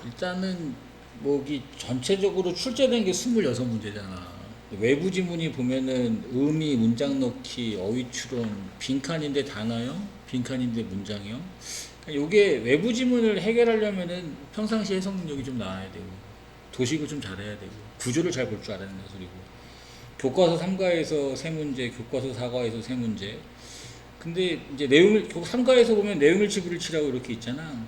일단은 뭐이 전체적으로 출제된 게 26문제잖아. 외부 지문이 보면은 의미, 문장 넣기, 어휘 추론, 빈칸인데 단어형, 빈칸인데 문장형. 그러니까 요게 외부 지문을 해결하려면은 평상시 해석 능력이 좀 나와야 되고, 도식을 좀 잘해야 되고, 구조를 잘 볼 줄 알아야 된다 소리고. 교과서 3과에서 세 문제, 교과서 4과에서 세 문제. 근데 이제 내용을 3과에서 보면 내용일치부를 치라고 이렇게 있잖아.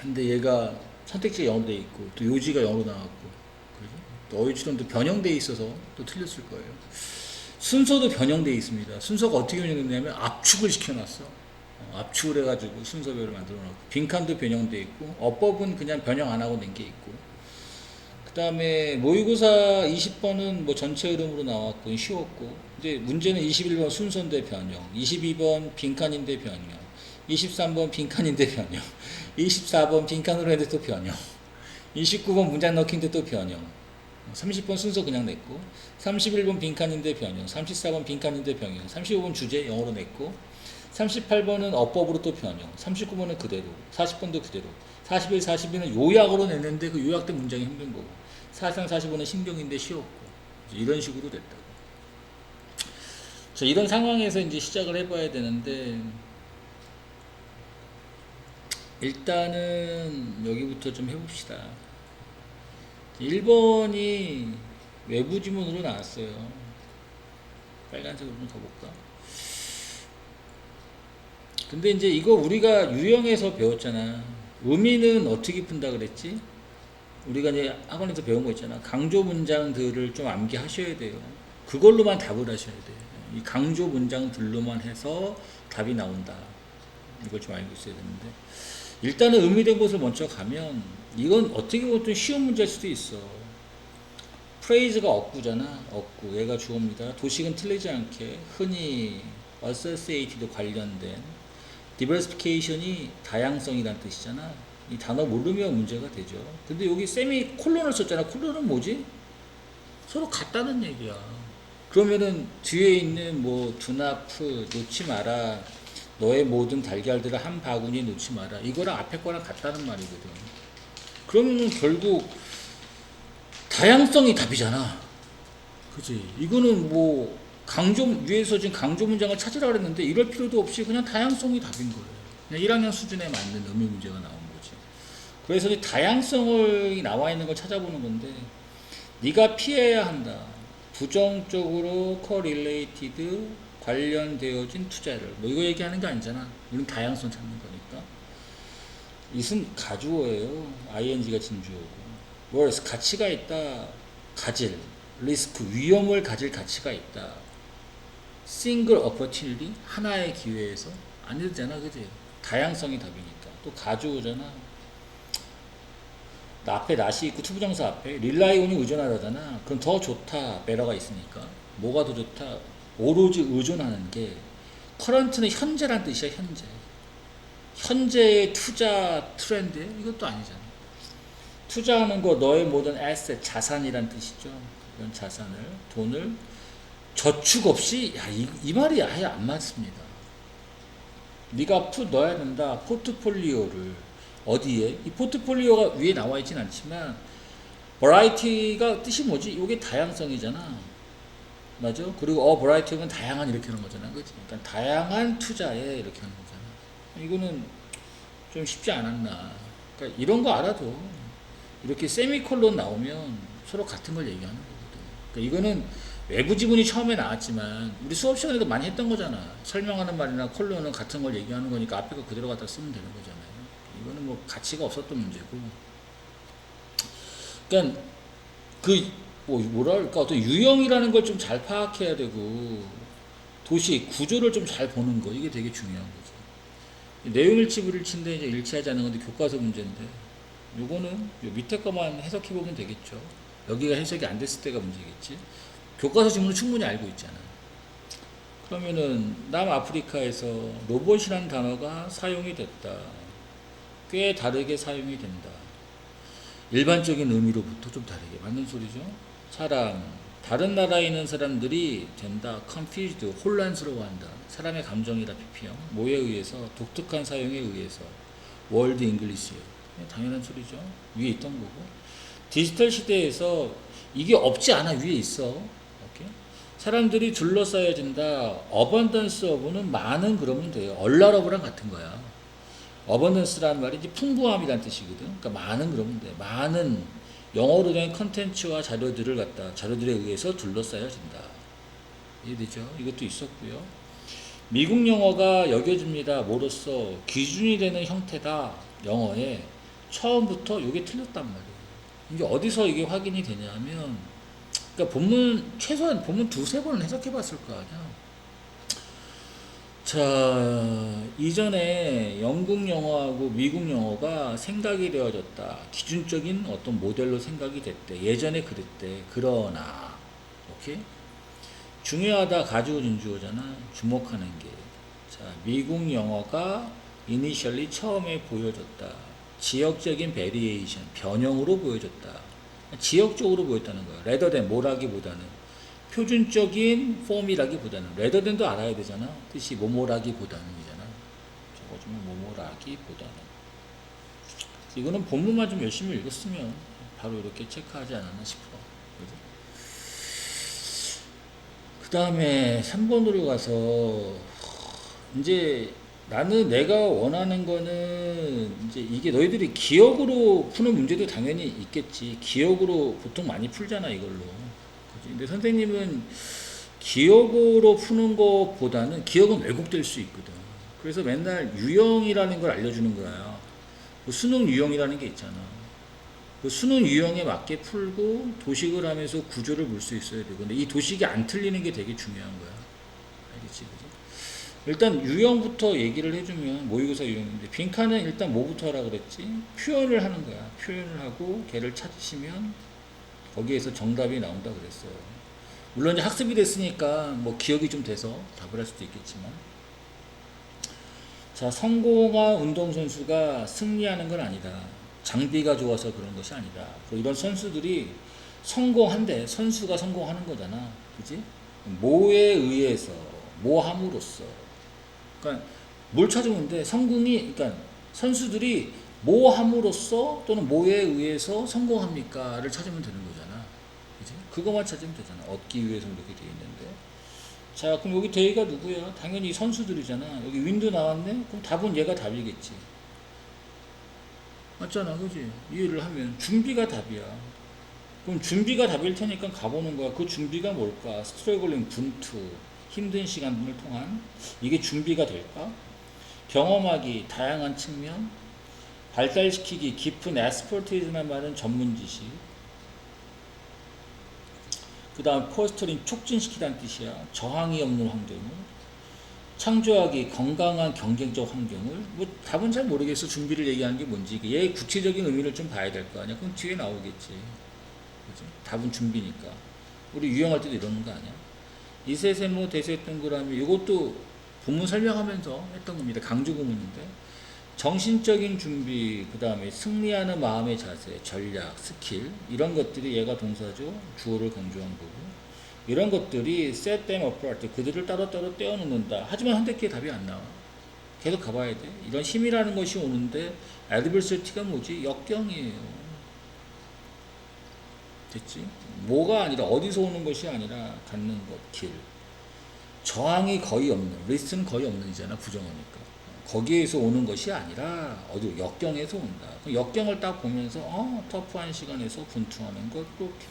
근데 얘가 선택지가 영어로 돼 있고 또 요지가 영어로 나왔고, 그죠? 또 어휘추론도 변형돼 있어서 또 틀렸을 거예요. 순서도 변형돼 있습니다. 순서가 어떻게 변형됐냐면 압축을 시켜놨어. 압축을 해가지고 순서별로 만들어놨고, 빈칸도 변형돼 있고, 어법은 그냥 변형 안 하고 낸 게 있고. 그 다음에 모의고사 20번은 뭐 전체 흐름으로 나왔고 쉬웠고, 이제 문제는 21번 순서인데 변형, 22번 빈칸인데 변형, 23번 빈칸인데 변형, 24번 빈칸으로 했는데 또 변형, 29번 문장 넣기인데 또 변형, 30번 순서 그냥 냈고, 31번 빈칸인데 변형, 34번 빈칸인데 변형, 35번 주제 영어로 냈고, 38번은 어법으로 또 변형, 39번은 그대로, 40번도 그대로, 41, 42는 요약으로 냈는데 그 요약된 문장이 힘든 거고, 43, 45는 신경인데 쉬웠고, 이런 식으로 됐다고. 자, 이런 상황에서 이제 시작을 해봐야 되는데, 일단은 여기부터 좀 해봅시다. 1번이 외부 지문으로 나왔어요. 빨간색으로 좀 가볼까? 근데 이제 이거 우리가 유형에서 배웠잖아. 의미는 어떻게 푼다 그랬지? 우리가 이제 학원에서 배운 거 있잖아. 강조 문장들을 좀 암기하셔야 돼요. 그걸로만 답을 하셔야 돼요. 이 강조 문장들로만 해서 답이 나온다. 이걸 좀 알고 있어야 되는데, 일단은 의미된 곳을 먼저 가면 이건 어떻게 보면 좀 쉬운 문제일 수도 있어. 프레이즈가 어구잖아. 어구. 얘가 주어입니다. 도식은 틀리지 않게 흔히 associated 관련된, diversification이 다양성이란 뜻이잖아. 이 단어 모르면 문제가 되죠. 근데 여기 세미 콜론을 썼잖아. 콜론은 뭐지? 서로 같다는 얘기야. 그러면은 뒤에 있는 뭐 do not 놓지 마라, 너의 모든 달걀들을 한 바구니에 놓지 마라, 이거랑 앞에 거랑 같다는 말이거든. 그러면 결국 다양성이 답이잖아. 그치? 이거는 뭐 강조, 위에서 지금 강조 문장을 찾으라 그랬는데 이럴 필요도 없이 그냥 다양성이 답인 거예요. 그냥 1학년 수준에 맞는 의미 문제가 나온 거지. 그래서 이 다양성이 나와 있는 걸 찾아보는 건데, 네가 피해야 한다. 부정적으로 correlated, 관련되어진 투자를, 뭐 이거 얘기하는 게 아니잖아. 우린 다양성 찾는 거니까. 이은 가주어예요. ing가 진주어고. worth, 가치가 있다. 가질, 리스크, 위험을 가질 가치가 있다. single opportunity, 하나의 기회에서. 안 되잖아, 그지? 다양성이 답이니까. 또 가주어잖아. 나 앞에 not이 있고 투부정사 앞에 rely on이 의존하다잖아. 그럼 더 좋다, better가 있으니까. 뭐가 더 좋다? 오로지 의존하는 게, current는 현재란 뜻이야. 현재. 현재의 투자 트렌드, 이것도 아니잖아. 투자하는 거, 너의 모든 asset, 자산이란 뜻이죠. 이런 자산을, 돈을 저축 없이, 야, 이 말이 아예 안 맞습니다. 네가 넣어야 된다. 포트폴리오를. 어디에? 이 포트폴리오가 위에 나와 있진 않지만, variety가 뜻이 뭐지? 이게 다양성이잖아. 맞아? 그리고 variety는 다양한, 이렇게 하는 거잖아. 그치? 그러니까 다양한 투자에 이렇게 하는 거잖아. 이거는 좀 쉽지 않았나. 그러니까 이런 거 알아도 이렇게 세미콜론 나오면 서로 같은 걸 얘기하는 거거든. 그러니까 이거는 외부 지문이 처음에 나왔지만 우리 수업 시간에도 많이 했던 거잖아. 설명하는 말이나 콜론은 같은 걸 얘기하는 거니까 앞에 거 그대로 갖다 쓰면 되는 거잖아요. 이거는 뭐 가치가 없었던 문제고. 그러니까 뭐랄까, 어떤 유형이라는 걸 좀 잘 파악해야 되고, 도시 구조를 좀 잘 보는 거, 이게 되게 중요한 거죠. 내용일치부를 친데 이제 일치하지 않는 건데 교과서 문제인데, 요거는 요 밑에 거만 해석해 보면 되겠죠. 여기가 해석이 안 됐을 때가 문제겠지. 교과서 지문은 충분히 알고 있잖아. 그러면은 남아프리카에서 로봇이라는 단어가 사용이 됐다. 꽤 다르게 사용이 된다. 일반적인 의미로부터 좀 다르게. 맞는 소리죠? 사람, 다른 나라에 있는 사람들이 된다. confused, 혼란스러워한다. 사람의 감정이다. PP형. 뭐에 의해서? 독특한 사용에 의해서. 월드 잉글리시예요. 당연한 소리죠. 위에 있던 거고. 디지털 시대에서 이게 없지 않아 위에 있어. 오케이? 사람들이 둘러싸여진다. 어번던스 오브는 많은 그러면 돼요. 얼라러브랑 같은 거야. 어번던스라는 말이 이제 풍부함이란 뜻이거든. 그러니까 많은 그러면 돼. 많은 영어로 된 컨텐츠와 자료들에 의해서 둘러싸여진다. 이해되죠? 이것도 있었고요. 미국 영어가 여겨집니다. 뭐로써 기준이 되는 형태다. 영어에 처음부터 이게 틀렸단 말이에요. 이게 어디서 이게 확인이 되냐면, 그러니까 본문 최소한 본문 두세 번은 해석해 봤을 거 아니야. 자, 이전에 영국 영어하고 미국 영어가 생각이 되어졌다. 기준적인 어떤 모델로 생각이 됐대. 예전에 그랬대. 그러나, 오케이? 중요하다. 가주어 준주어잖아. 주목하는 게. 자, 미국 영어가 이니셜리 처음에 보여졌다. 지역적인 베리에이션, 변형으로 보여졌다. 지역적으로 보였다는 거야. 레더된 뭐라기보다는. 표준적인 폼이라기보다는 레더된도 알아야 되잖아. 뜻이 뭐뭐라기보다는이잖아. 적어주면 뭐뭐라기보다는. 이거는 본문만 좀 열심히 읽었으면 바로 이렇게 체크하지 않았나 싶어. 그 다음에 3번으로 가서 이제 나는 내가 원하는 거는 이제 이게 너희들이 기억으로 푸는 문제도 당연히 있겠지. 기억으로 보통 많이 풀잖아 이걸로. 근데 선생님은 기억으로 푸는 것보다는 기억은 왜곡될 수 있거든. 그래서 맨날 유형이라는 걸 알려주는 거야. 그 수능 유형이라는 게 있잖아. 그 수능 유형에 맞게 풀고 도식을 하면서 구조를 볼 수 있어야 되고, 근데 이 도식이 안 틀리는 게 되게 중요한 거야. 알겠지, 그지? 일단 유형부터 얘기를 해주면 모의고사 유형인데, 빈칸은 일단 뭐부터 하라 그랬지? 표현을 하는 거야. 표현을 하고 걔를 찾으시면 거기에서 정답이 나온다 그랬어요. 물론 이제 학습이 됐으니까 뭐 기억이 좀 돼서 답을 할 수도 있겠지만. 자, 성공한 운동선수가 승리하는 건 아니다. 장비가 좋아서 그런 것이 아니다. 이런 선수들이 성공한대. 선수가 성공하는 거잖아. 그지? 뭐에 의해서, 뭐 함으로써. 그러니까 뭘 찾으면 돼? 성공이, 그러니까 선수들이 뭐 함으로써 또는 뭐에 의해서 성공합니까를 찾으면 되는 거잖아. 그지? 그거만 찾으면 되잖아. 얻기 위해서 이렇게 돼 있는데. 자, 그럼 여기 대의가 누구야? 당연히 선수들이잖아. 여기 윈드 나왔네? 그럼 답은 얘가 답이겠지. 맞잖아, 그지? 이해를 하면 준비가 답이야. 그럼 준비가 답일 테니까 가보는 거야. 그 준비가 뭘까? 스트러글링, 분투, 힘든 시간을 통한 이게 준비가 될까? 경험하기, 다양한 측면, 발달시키기, 깊은 에스퍼티즈나 말은 전문 지식. 그 다음 포스터링, 촉진시키다는 뜻이야. 저항이 없는 환경을. 창조하기, 건강한 경쟁적 환경을. 뭐 답은 잘 모르겠어. 준비를 얘기하는 게 뭔지. 얘의 구체적인 의미를 좀 봐야 될 거 아니야. 그럼 뒤에 나오겠지. 그치? 답은 준비니까. 우리 유형할 때도 이러는 거 아니야? 이세세모 대세 동그라미. 이것도 본문 설명하면서 했던 겁니다. 강조 구문인데. 정신적인 준비, 그 다음에 승리하는 마음의 자세, 전략, 스킬, 이런 것들이 얘가 동사죠. 주어를 강조한 거고. 이런 것들이 set them apart, 그들을 따로따로 떼어놓는다. 하지만 선택기에 답이 안 나와. 계속 가봐야 돼. 이런 힘이라는 것이 오는데 adversity가 뭐지? 역경이에요. 됐지? 뭐가 아니라, 어디서 오는 것이 아니라 갖는 것, 길. 저항이 거의 없는, 리스트는 거의 없는 이잖아, 부정어니까. 거기에서 오는 것이 아니라 어디 역경에서 온다. 역경을 딱 보면서 터프한 시간에서 분투하는 것, 그렇게.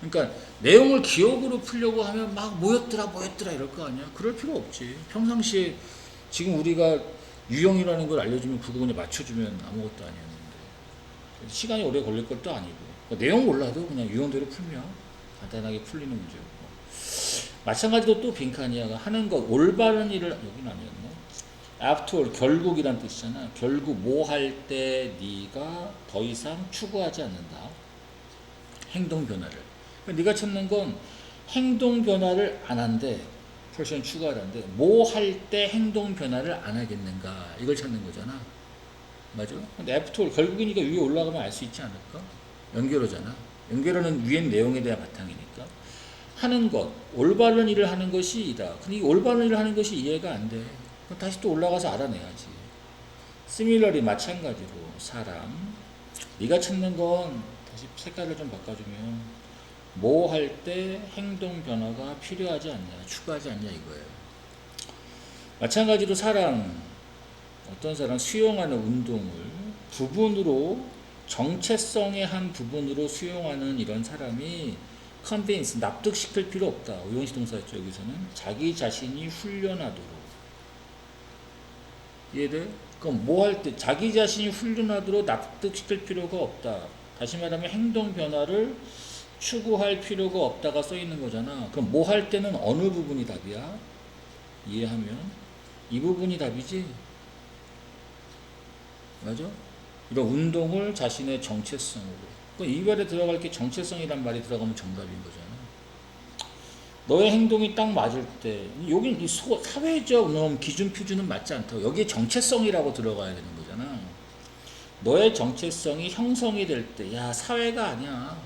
그러니까 내용을 기억으로 풀려고 하면 막 뭐였더라 이럴 거 아니야. 그럴 필요 없지. 평상시에 지금 우리가 유형이라는 걸 알려주면 그거 그냥 맞춰주면 아무것도 아니었는데 시간이 오래 걸릴 것도 아니고, 그러니까 내용 몰라도 그냥 유형대로 풀면 간단하게 풀리는 문제고. 마찬가지로 또 빈칸이야. 하는 것, 올바른 일을, 여기는 아니었네. after all, 결국이란 뜻이잖아. 결국 뭐 할 때 네가 더 이상 추구하지 않는다. 행동 변화를. 그러니까 네가 찾는 건 행동 변화를 안 한대. 퍼션 추구하란데 뭐 할 때 행동 변화를 안 하겠는가, 이걸 찾는 거잖아. 맞아? 근데 after all, 결국은 네가 위에 올라가면 알 수 있지 않을까? 연결어잖아. 연결어는 위에 내용에 대한 바탕이니까. 하는 것, 올바른 일을 하는 것이 이다. 근데 이 올바른 일을 하는 것이 이해가 안 돼. 그럼 다시 또 올라가서 알아내야지. similarly 마찬가지로 사람. 네가 찾는 건 다시 색깔을 좀 바꿔주면 뭐 할 때 행동 변화가 필요하지 않냐, 추가하지 않냐 이거예요. 마찬가지로 사람, 어떤 사람 수용하는 운동을 부분으로 정체성의 한 부분으로 수용하는 이런 사람이 convince, 납득시킬 필요 없다. 오형식 동사였죠. 여기서는 자기 자신이 훈련하도록. 이해돼? 그럼 뭐 할 때 자기 자신이 훈련하도록 납득시킬 필요가 없다. 다시 말하면 행동 변화를 추구할 필요가 없다가 써 있는 거잖아. 그럼 뭐 할 때는 어느 부분이 답이야? 이해하면 이 부분이 답이지. 맞아? 이런 운동을 자신의 정체성으로. 이 말에 들어갈 게 정체성이란 말이 들어가면 정답인 거잖아. 너의 행동이 딱 맞을 때, 여긴 사회적 기준 표준은 맞지 않다고. 여기에 정체성이라고 들어가야 되는 거잖아. 너의 정체성이 형성이 될 때, 야, 사회가 아니야.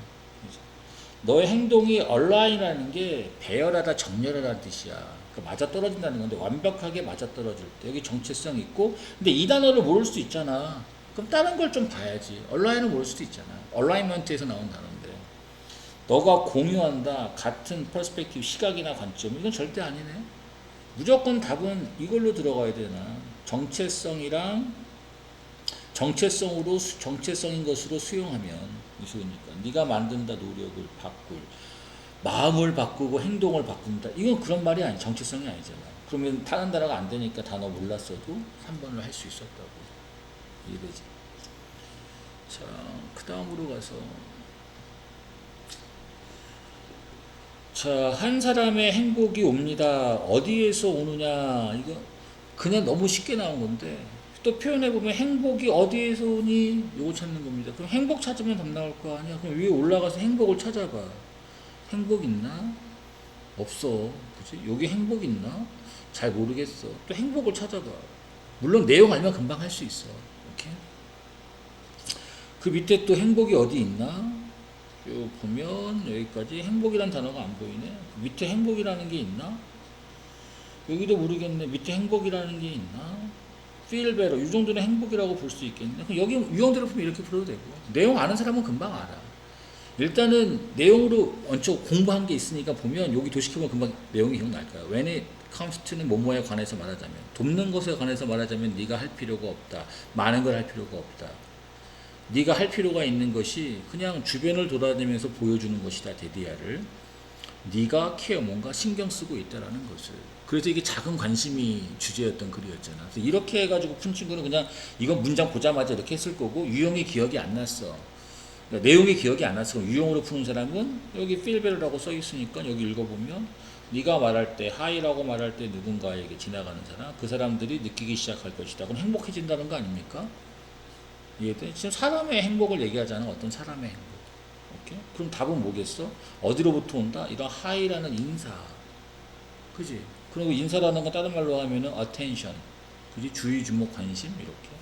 너의 행동이 얼라인이라는 게 배열하다, 정렬하다는 뜻이야. 그러니까 맞아떨어진다는 건데, 완벽하게 맞아떨어질 때, 여기 정체성 있고, 근데 이 단어를 모를 수 있잖아. 그럼 다른 걸 좀 봐야지. 얼라인을 모를 수도 있잖아. 얼라이먼트에서 나온 단어인데. 너가 공유한다. 같은 퍼스펙티브, 시각이나 관점. 이건 절대 아니네. 무조건 답은 이걸로 들어가야 되나. 정체성인 것으로 수용하면 무서우니까. 네가 만든다, 노력을 바꿀. 마음을 바꾸고 행동을 바꾼다. 이건 그런 말이 아니, 정체성이 아니잖아. 그러면 다른 단어가 안 되니까 단어 몰랐어도 3번을 할 수 있었다고. 이해되지? 자, 그 다음으로 가서. 자, 한 사람의 행복이 옵니다. 어디에서 오느냐. 이거 그냥 너무 쉽게 나온 건데 또 표현해보면 행복이 어디에서 오니? 요거 찾는 겁니다. 그럼 행복 찾으면 답 나올 거 아니야. 그럼 위에 올라가서 행복을 찾아봐. 행복 있나? 없어. 그치? 여기 행복 있나? 잘 모르겠어. 또 행복을 찾아봐. 물론 내용 알면 금방 할 수 있어. 오케이? 그 밑에 또 행복이 어디 있나? 쭉 보면 여기까지 행복이란 단어가 안 보이네. 밑에 행복이라는 게 있나? 여기도 모르겠네. 밑에 행복이라는 게 있나? feel better. 이 정도는 행복이라고 볼 수 있겠네. 그럼 여기 유형대로 보면 이렇게 풀어도 되고. 내용 아는 사람은 금방 알아. 일단은 내용으로 얹혀 공부한 게 있으니까 보면 여기 도식해보면 금방 내용이 기억날 거야. When it comes to는 뭐뭐에 관해서 말하자면, 돕는 것에 관해서 말하자면 네가 할 필요가 없다. 많은 걸 할 필요가 없다. 네가 할 필요가 있는 것이 그냥 주변을 돌아다니면서 보여주는 것이다. 데디아를. 네가 뭔가 신경 쓰고 있다라는 것을. 그래서 이게 작은 관심이 주제였던 글이었잖아. 그래서 이렇게 해가지고 푼 친구는 그냥 이건 문장 보자마자 이렇게 했을 거고 유형이 기억이 안 났어. 그러니까 내용이 기억이 안 났어. 유형으로 푸는 사람은 여기 feel better라고 써 있으니까 여기 읽어보면 네가 말할 때, 하이라고 말할 때 누군가에게 지나가는 사람, 그 사람들이 느끼기 시작할 것이다. 그럼 행복해진다는 거 아닙니까? 이해돼? 지금 사람의 행복을 얘기하잖아. 어떤 사람의 행복. 오케이? 그럼 답은 뭐겠어? 어디로부터 온다? 이런 하이라는 인사. 그지? 그리고 인사라는 건 다른 말로 하면은 attention. 그지? 주의, 주목, 관심. 이렇게.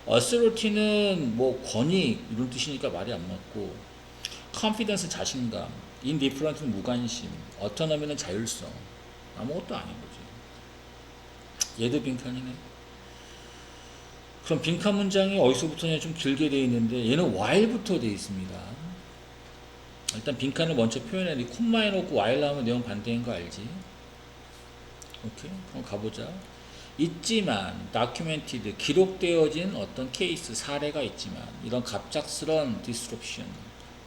authority는 뭐 권위 이런 뜻이니까 말이 안 맞고 confidence 자신감. indifferent는 무관심. autonomy는 자율성. 아무것도 아닌 거지. 얘도 빈칸이네. 그럼 빈칸 문장이 어디서부터냐 좀 길게 되어 있는데 얘는 while부터 되어 있습니다. 일단 빈칸을 먼저 표현해야 돼. 콤마 해놓고 while 하면 내용 반대인 거 알지? 오케이? 그럼 가보자. 있지만 documented 기록되어진 어떤 케이스 사례가 있지만 이런 갑작스러운 disruption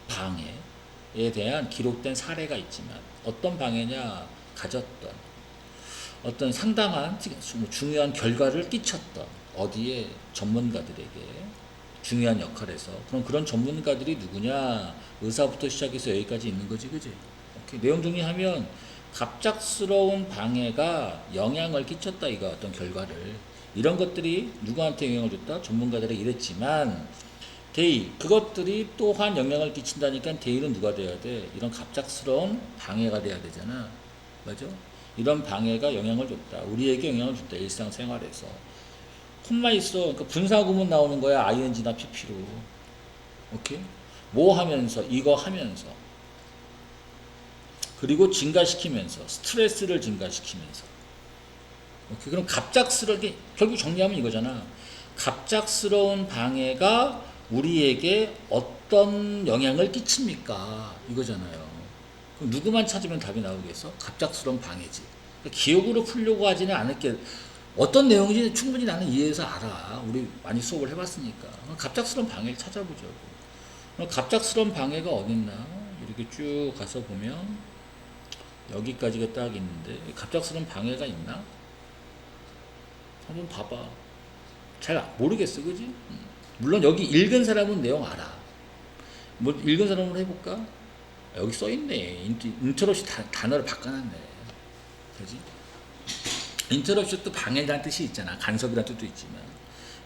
방해에 대한 기록된 사례가 있지만 어떤 방해냐 가졌던 어떤 상당한 중요한 결과를 끼쳤던 어디에 전문가들에게 중요한 역할에서 그럼 그런 전문가들이 누구냐 의사부터 시작해서 여기까지 있는 거지 그지? 오케이. 내용 정리하면 갑작스러운 방해가 영향을 끼쳤다 이거 어떤 결과를 이런 것들이 누구한테 영향을 줬다? 전문가들에게 이랬지만 그것들이 또한 영향을 끼친다니까 데이는 누가 돼야 돼? 이런 갑작스러운 방해가 돼야 되잖아. 맞아? 이런 방해가 영향을 줬다. 우리에게 영향을 줬다. 일상생활에서. 콤마 있어. 그러니까 분사구문 나오는 거야. ing나 pp로. 오케이? 뭐 하면서, 이거 하면서. 그리고 증가시키면서, 스트레스를 증가시키면서. 오케이? 그럼 갑작스럽게, 결국 정리하면 이거잖아. 갑작스러운 방해가 우리에게 어떤 영향을 끼칩니까? 이거잖아요. 그럼 누구만 찾으면 답이 나오겠어? 갑작스러운 방해지. 그러니까 기억으로 풀려고 하지는 않을게. 어떤 내용인지 충분히 나는 이해해서 알아. 우리 많이 수업을 해봤으니까. 갑작스러운 방해를 찾아보자고. 갑작스러운 방해가 어딨나? 이렇게 쭉 가서 보면 여기까지가 딱 있는데 갑작스러운 방해가 있나? 한번 봐봐. 잘 모르겠어, 그지? 물론 여기 읽은 사람은 내용 알아. 뭐 읽은 사람으로 해볼까? 여기 써있네. 인터럽시 단어를 바꿔놨네. 그지? 인터럽션도 방해라는 뜻이 있잖아. 간섭이라는 뜻도 있지만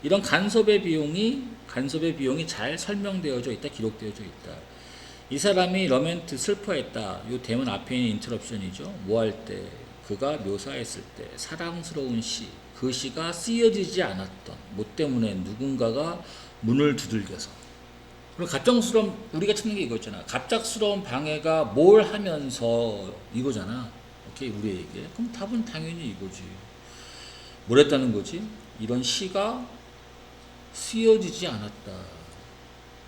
이런 간섭의 비용이 잘 설명되어져 있다. 기록되어져 있다. 이 사람이 러멘트 슬퍼했다. 이 대문 앞에 있는 인터럽션이죠. 뭐 할 때? 그가 묘사했을 때 사랑스러운 시. 그 시가 쓰여지지 않았던 뭐 때문에 누군가가 문을 두들겨서. 그리고 갑작스러운 우리가 찾는 게 이거잖아. 갑작스러운 방해가 뭘 하면서 이거잖아. 오케이, 우리에게. 그럼 답은 당연히 이거지. 뭘 했다는 거지? 이런 시가 쓰여지지 않았다.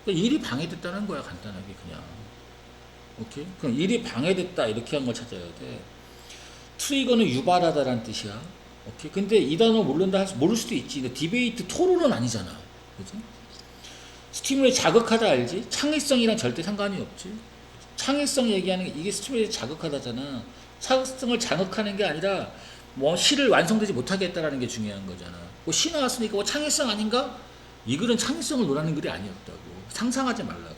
그러니까 일이 방해됐다는 거야, 간단하게 그냥. 오케이? 그럼 일이 방해됐다 이렇게 한 걸 찾아야 돼. 트리거는 유발하다라는 뜻이야. 오케이? 근데 이 단어 모를 수도 있지. 근데 디베이트 토론은 아니잖아. 그지? 스티뮬이 자극하다 알지? 창의성이랑 절대 상관이 없지. 창의성 얘기하는 게 이게 스티뮬이 자극하다잖아. 창의성을 자극하는 게 아니라 뭐 시를 완성되지 못하게 했다라는 게 중요한 거잖아. 뭐 시 나왔으니까 뭐 창의성 아닌가? 이 글은 창의성을 논하는 글이 아니었다고. 상상하지 말라고.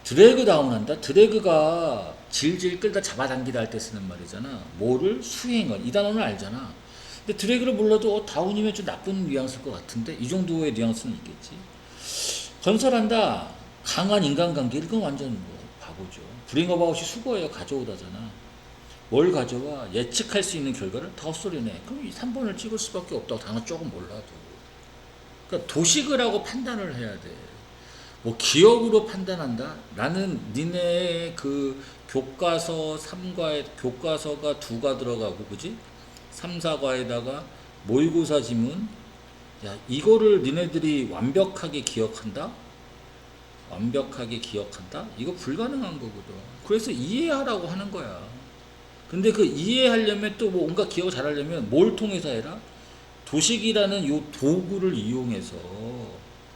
드래그 다운한다? 드래그가 질질 끌다 잡아당기다 할 때 쓰는 말이잖아. 뭐를? 수행을. 이 단어는 알잖아. 근데 드래그를 몰라도 다운이면 좀 나쁜 뉘앙스일 것 같은데 이 정도의 뉘앙스는 있겠지. 건설한다. 강한 인간관계. 이건 완전 뭐 바보죠. 브링어바웃이 수거예요. 가져오다잖아. 뭘 가져와? 예측할 수 있는 결과를 다 헛소리네. 그럼 이 3번을 찍을 수밖에 없다고 단어 조금 몰라도. 그러니까 도식을 하고 판단을 해야 돼. 뭐 기억으로 판단한다? 나는 니네 그 교과서 3과에 교과서가 2가 들어가고 그지? 3, 4과에다가 모의고사 지문 야 이거를 니네들이 완벽하게 기억한다? 완벽하게 기억한다? 이거 불가능한 거거든. 그래서 이해하라고 하는 거야. 근데 그 이해하려면 또 뭐 온갖 기억을 잘하려면 뭘 통해서 해라? 도식이라는 요 도구를 이용해서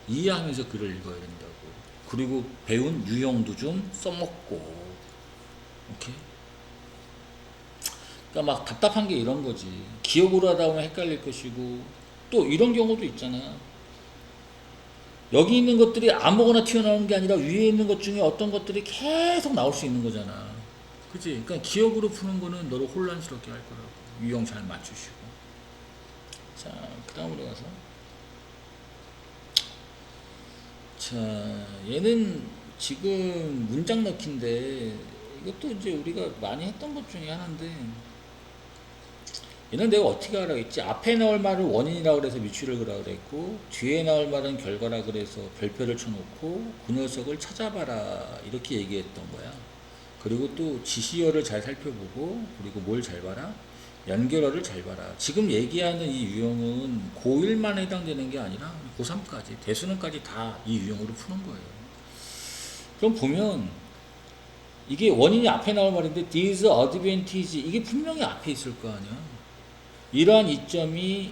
이해하면서 글을 읽어야 된다고. 그리고 배운 유형도 좀 써먹고. 오케이? 그러니까 막 답답한 게 이런 거지. 기억으로 하다 보면 헷갈릴 것이고 또 이런 경우도 있잖아. 여기 있는 것들이 아무거나 튀어나오는 게 아니라 위에 있는 것 중에 어떤 것들이 계속 나올 수 있는 거잖아. 그치? 그러니까 기억으로 푸는 거는 너를 혼란스럽게 할 거라고. 유형 잘 맞추시고. 자, 그 다음으로 가서. 자, 얘는 지금 문장 넣기인데, 이것도 이제 우리가 많이 했던 것 중에 하나인데, 얘는 내가 어떻게 하라고 했지? 앞에 나올 말을 원인이라고 그래서 미추를 그라고 그랬고, 뒤에 나올 말은 결과라 그래서 별표를 쳐놓고, 그 녀석을 찾아봐라. 이렇게 얘기했던 거야. 그리고 또 지시어를 잘 살펴보고, 그리고 뭘 잘 봐라? 연결어를 잘 봐라. 지금 얘기하는 이 유형은 고1만 해당되는 게 아니라 고3까지, 대수능까지 다 이 유형으로 푸는 거예요. 그럼 보면, 이게 원인이 앞에 나올 말인데, these advantage, 이게 분명히 앞에 있을 거 아니야. 이러한 이점이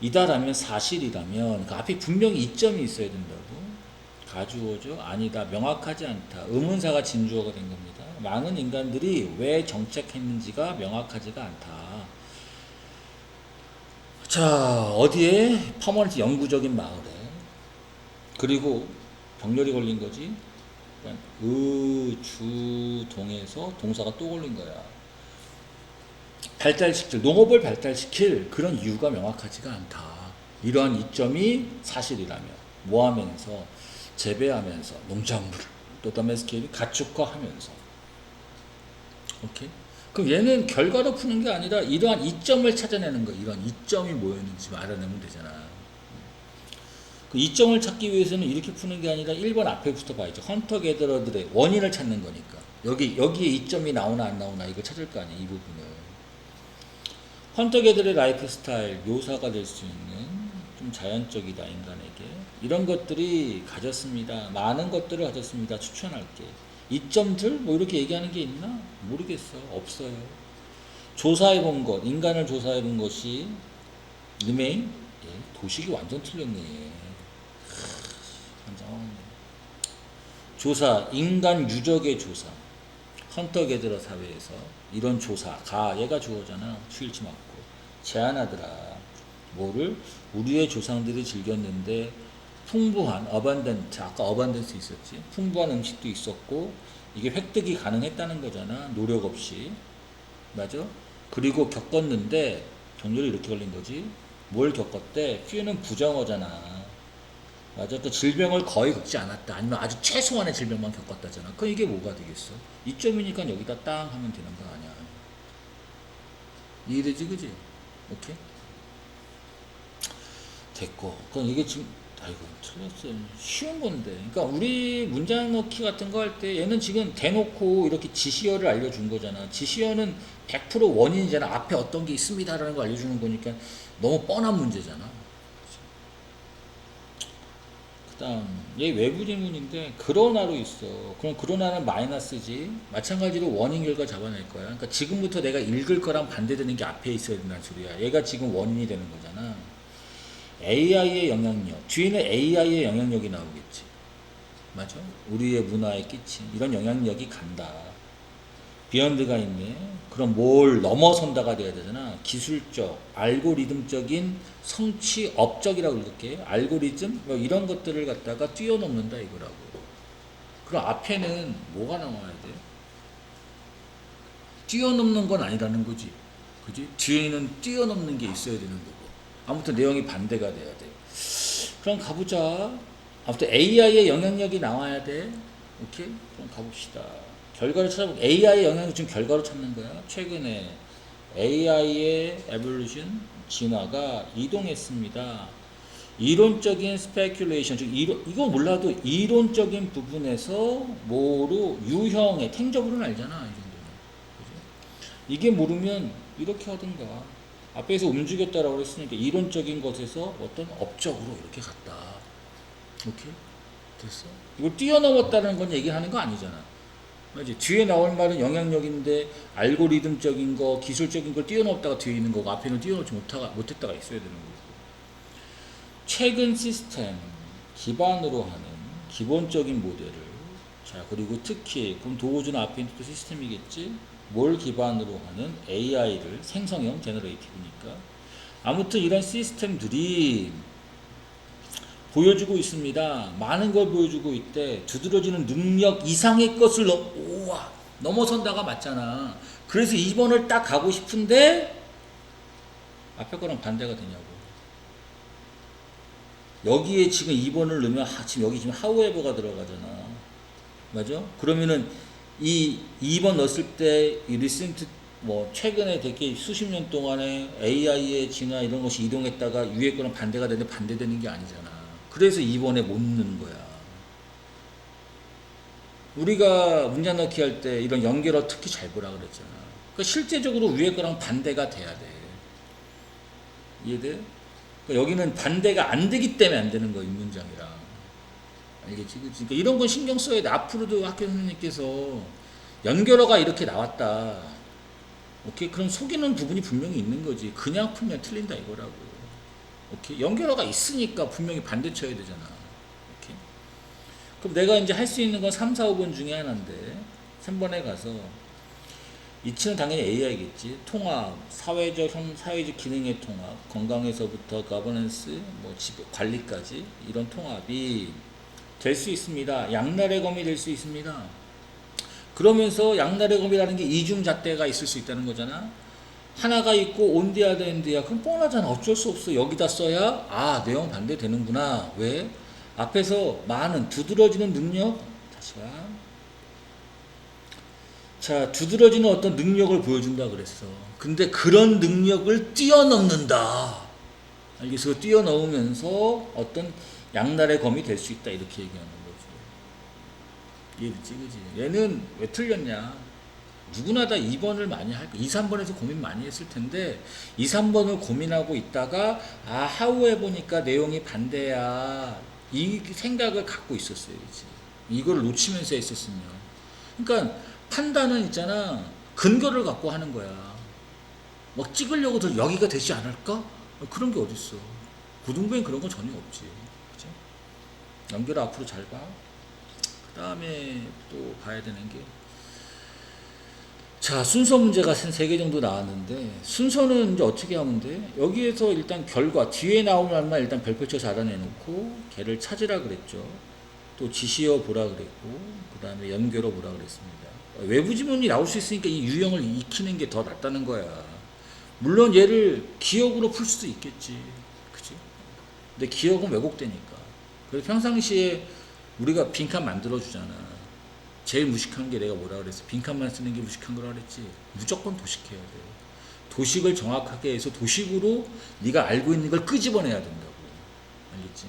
이다라면 사실이라면, 그 앞에 분명히 이점이 있어야 된다고. 가주어죠? 아니다. 명확하지 않다. 의문사가 진주어가 된 겁니다. 많은 인간들이 왜 정착했는지가 명확하지가 않다. 자, 어디에? 퍼머넌트 영구적인 마을에. 그리고 병렬이 걸린 거지. 그러니까 주동에서 동사가 또 걸린 거야. 발달시킬, 농업을 발달시킬 그런 이유가 명확하지가 않다. 이러한 이점이 사실이라면 뭐 하면서? 재배하면서 농작물을 또 도메스티케이트 가축화하면서. 오케이? 그럼 얘는 결과로 푸는 게 아니라 이러한 이점을 찾아내는 거야. 이러한 이점이 뭐였는지 알아내면 되잖아. 그 이점을 찾기 위해서는 이렇게 푸는 게 아니라 1번 앞에부터 봐야죠. 헌터 게더러들의 원인을 찾는 거니까. 여기에 이점이 나오나 안 나오나 이거 찾을 거 아니야. 이 부분을. 헌터 게더러의 라이프 스타일 묘사가 될 수 있는 좀 좀 자연적이다 인간에게. 이런 것들이 가졌습니다. 많은 것들을 가졌습니다. 추천할게. 이점들 뭐 이렇게 얘기하는 게 있나? 모르겠어. 없어요. 조사해 본 것, 인간을 조사해 본 것이 remain. 예, 도식이 완전 틀렸네. 완전. 조사, 인간 유적의 조사. 헌터 게더러 사회에서 이런 조사, 얘가 주어잖아. 추일치 맞고. 제안하더라. 뭐를? 우리의 조상들이 즐겼는데 풍부한 어반던트, 아까 어반던스 있었지. 풍부한 음식도 있었고 이게 획득이 가능했다는 거잖아. 노력 없이. 맞아? 그리고 겪었는데 병렬이 이렇게 걸린 거지. 뭘 겪었대? 퓨는 부정어잖아. 맞아. 또 질병을 거의 겪지 않았다. 아니면 아주 최소한의 질병만 겪었다잖아. 그럼 이게 뭐가 되겠어? 이점이니까 여기다 땅 하면 되는 거 아니야. 이해되지, 그지? 오케이? 됐고. 그럼 이게 지금, 아이고, 틀렸어. 쉬운 건데. 그러니까 우리 문장 넣기 같은 거 할 때 얘는 지금 대놓고 이렇게 지시어를 알려준 거잖아. 지시어는 100% 원인이잖아. 앞에 어떤 게 있습니다라는 거 알려주는 거니까 너무 뻔한 문제잖아. 그 다음, 얘 외부 지문인데, 그러나로 있어. 그럼 그러나는 마이너스지. 마찬가지로 원인 결과 잡아낼 거야. 그러니까 지금부터 내가 읽을 거랑 반대되는 게 앞에 있어야 된다는 소리야. 얘가 지금 원인이 되는 거잖아. AI의 영향력. 뒤에는 AI의 영향력이 나오겠지. 맞아? 우리의 문화에 끼친 이런 영향력이 간다. 비욘드가 있네. 그럼 뭘 넘어선다가 돼야 되잖아. 기술적, 알고리즘적인 성취업적이라고 읽을게. 알고리즘 뭐 이런 것들을 갖다가 뛰어넘는다 이거라고. 그럼 앞에는 뭐가 나와야 돼? 뛰어넘는 건 아니라는 거지. 그지? 뒤에는 뛰어넘는 게 있어야 되는 거고. 아무튼 내용이 반대가 돼야 돼. 그럼 가보자. 아무튼 AI의 영향력이 나와야 돼. 오케이? 그럼 가봅시다. 결과를 찾아보고 AI의 영향을 지금 결과로 찾는 거야. 최근에 AI의 evolution 진화가 이동했습니다. 이론적인 speculation, 즉 이거 몰라도 이론적인 부분에서 뭐로 유형의 탱저블은 알잖아. 이 정도는. 그죠? 이게 모르면 이렇게 하든가. 앞에서 움직였다라고 했으니까 이론적인 것에서 어떤 업적으로 이렇게 갔다. 오케이? 됐어? 이걸 뛰어넘었다는 건 얘기하는 거 아니잖아. 맞지? 뒤에 나올 말은 영향력인데 알고리즘적인 거, 기술적인 걸 뛰어넘었다가 뒤에 있는 거고 앞에는 뛰어넘지 못했다가 있어야 되는 거고. 최근 시스템 기반으로 하는 기본적인 모델을, 자, 그리고 특히 그럼 도우주는 앞에 있는 또 시스템이겠지? 뭘 기반으로 하는 AI를 생성형 제너레이티브니까. 아무튼 이런 시스템들이 보여주고 있습니다. 많은 걸 보여주고 있대. 두드러지는 능력 이상의 것을 넘어선다가 맞잖아. 그래서 2번을 딱 가고 싶은데 앞에 거랑 반대가 되냐고. 여기에 지금 2번을 넣으면 지금 여기 지금 however가 들어가잖아. 맞아? 그러면은 이 2번 넣었을 때 이 recent 뭐 최근에 되게 수십 년 동안에 AI의 진화 이런 것이 이동했다가 위에 거랑 반대가 되는데 반대되는 게 아니잖아. 그래서 2번에 못 넣는 거야. 우리가 문장 넣기 할 때 이런 연결어 특히 잘 보라 그랬잖아. 그러니까 실제적으로 위에 거랑 반대가 돼야 돼. 이해돼? 그러니까 여기는 반대가 안 되기 때문에 안 되는 거야, 이 문장이랑. 알겠지? 그러니까 이런 건 신경 써야 돼. 앞으로도 학교 선생님께서 연결어가 이렇게 나왔다. 오케이? 그럼 속이는 부분이 분명히 있는 거지. 그냥 풀면 틀린다 이거라고. 오케이? 연결어가 있으니까 분명히 반대 쳐야 되잖아. 오케이? 그럼 내가 이제 할 수 있는 건 3, 4, 5번 중에 하나인데 3번에 가서 이치는 당연히 AI겠지. 통합, 사회적 기능의 통합, 건강에서부터 거버넌스, 뭐 관리까지 이런 통합이 될 수 있습니다. 양날의 검이 될 수 있습니다. 그러면서 양날의 검이라는 게 이중잣대가 있을 수 있다는 거잖아. 하나가 있고 온디아드 엔드야. 그럼 뻔하잖아. 어쩔 수 없어. 여기다 써야 내용 반대되는구나. 왜? 앞에서 많은 두드러지는 능력. 다시 봐. 자, 두드러지는 어떤 능력을 보여준다 그랬어. 근데 그런 능력을 뛰어넘는다. 알겠어? 뛰어넘으면서 어떤 양날의 검이 될 수 있다. 이렇게 얘기하는 거지. 이해됐지, 그지? 얘는 왜 틀렸냐? 누구나 다 2번을 많이 할 거야. 2, 3번에서 고민 많이 했을 텐데 2, 3번을 고민하고 있다가 하우에 보니까 내용이 반대야. 이 생각을 갖고 있었어야지. 이걸 놓치면서 했었으면. 그러니까 판단은 있잖아. 근거를 갖고 하는 거야. 막 찍으려고 여기가 되지 않을까? 그런 게 어딨어. 고등부엔 그런 건 전혀 없지. 그치? 연결 앞으로 잘 봐. 그 다음에 또 봐야 되는 게, 자, 순서 문제가 한 3개 정도 나왔는데, 순서는 이제 어떻게 하면 돼? 여기에서 일단 결과, 뒤에 나올 말만 일단 별표쳐서 알아내놓고, 걔를 찾으라 그랬죠. 또 지시어 보라 그랬고, 그 다음에 연결어 보라 그랬습니다. 외부 지문이 나올 수 있으니까 이 유형을 익히는 게 더 낫다는 거야. 물론 얘를 기억으로 풀 수도 있겠지. 그치? 근데 기억은 왜곡되니까. 그래서 평상시에 우리가 빈칸 만들어주잖아. 제일 무식한 게 내가 뭐라 그랬어? 빈칸만 쓰는 게 무식한 거라 그랬지. 무조건 도식해야 돼. 도식을 정확하게 해서 도식으로 네가 알고 있는 걸 끄집어내야 된다고. 알겠지?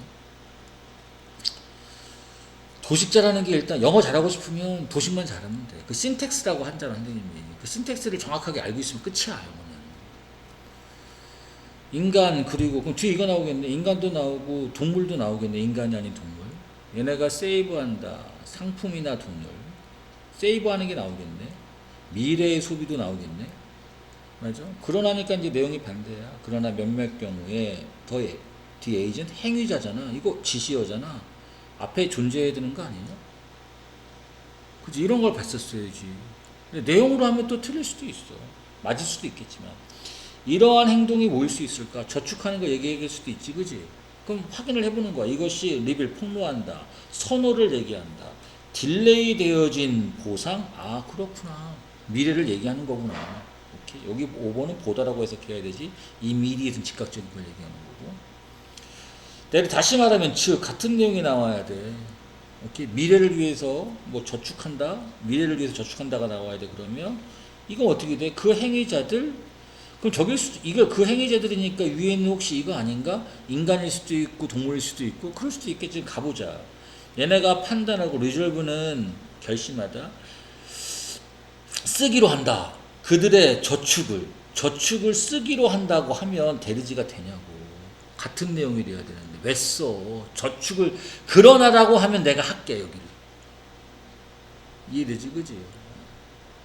도식 잘하는 게 일단 영어 잘하고 싶으면 도식만 잘하면 돼. 그 신텍스라고 한잖아, 선생님이. 그 신텍스를 정확하게 알고 있으면 끝이야, 영어는. 인간, 그리고 그럼 뒤에 이거 나오겠네. 인간도 나오고 동물도 나오겠네. 인간이 아닌 동물. 얘네가 세이브한다. 상품이나 동물. 세이브하는 게 나오겠네. 미래의 소비도 나오겠네. 맞아? 그러나니까 이제 내용이 반대야. 그러나 몇몇 경우에 the agent 행위자잖아. 이거 지시어잖아. 앞에 존재해야 되는 거 아니냐? 그치? 이런 걸 봤었어야지. 근데 내용으로 하면 또 틀릴 수도 있어. 맞을 수도 있겠지만. 이러한 행동이 뭐일 수 있을까? 저축하는 거 얘기할 수도 있지, 그지? 그럼 확인을 해보는 거야. 이것이 리빌, 폭로한다. 선호를 얘기한다. 딜레이 되어진 보상? 아, 그렇구나. 미래를 얘기하는 거구나. 오케이. 여기 5번은 보다라고 해석해야 되지. 이 미래에서는 즉각적인 걸 얘기하는 거고. 내가 다시 말하면 즉 같은 내용이 나와야 돼. 오케이. 미래를 위해서 뭐 저축한다. 미래를 위해서 저축한다가 나와야 돼. 그러면 이건 어떻게 돼? 그 행위자들, 그럼 저길 수도, 이거 그 행위자들이니까 위에는 혹시 이거 아닌가? 인간일 수도 있고 동물일 수도 있고 그럴 수도 있겠지. 가보자. 얘네가 판단하고 리졸브는 결심하다. 쓰기로 한다. 그들의 저축을 쓰기로 한다고 하면 대리지가 되냐고. 같은 내용이 돼야 되는데 왜 써? 저축을 그러나라고 하면 내가 할게. 여기를 이해되지, 그지?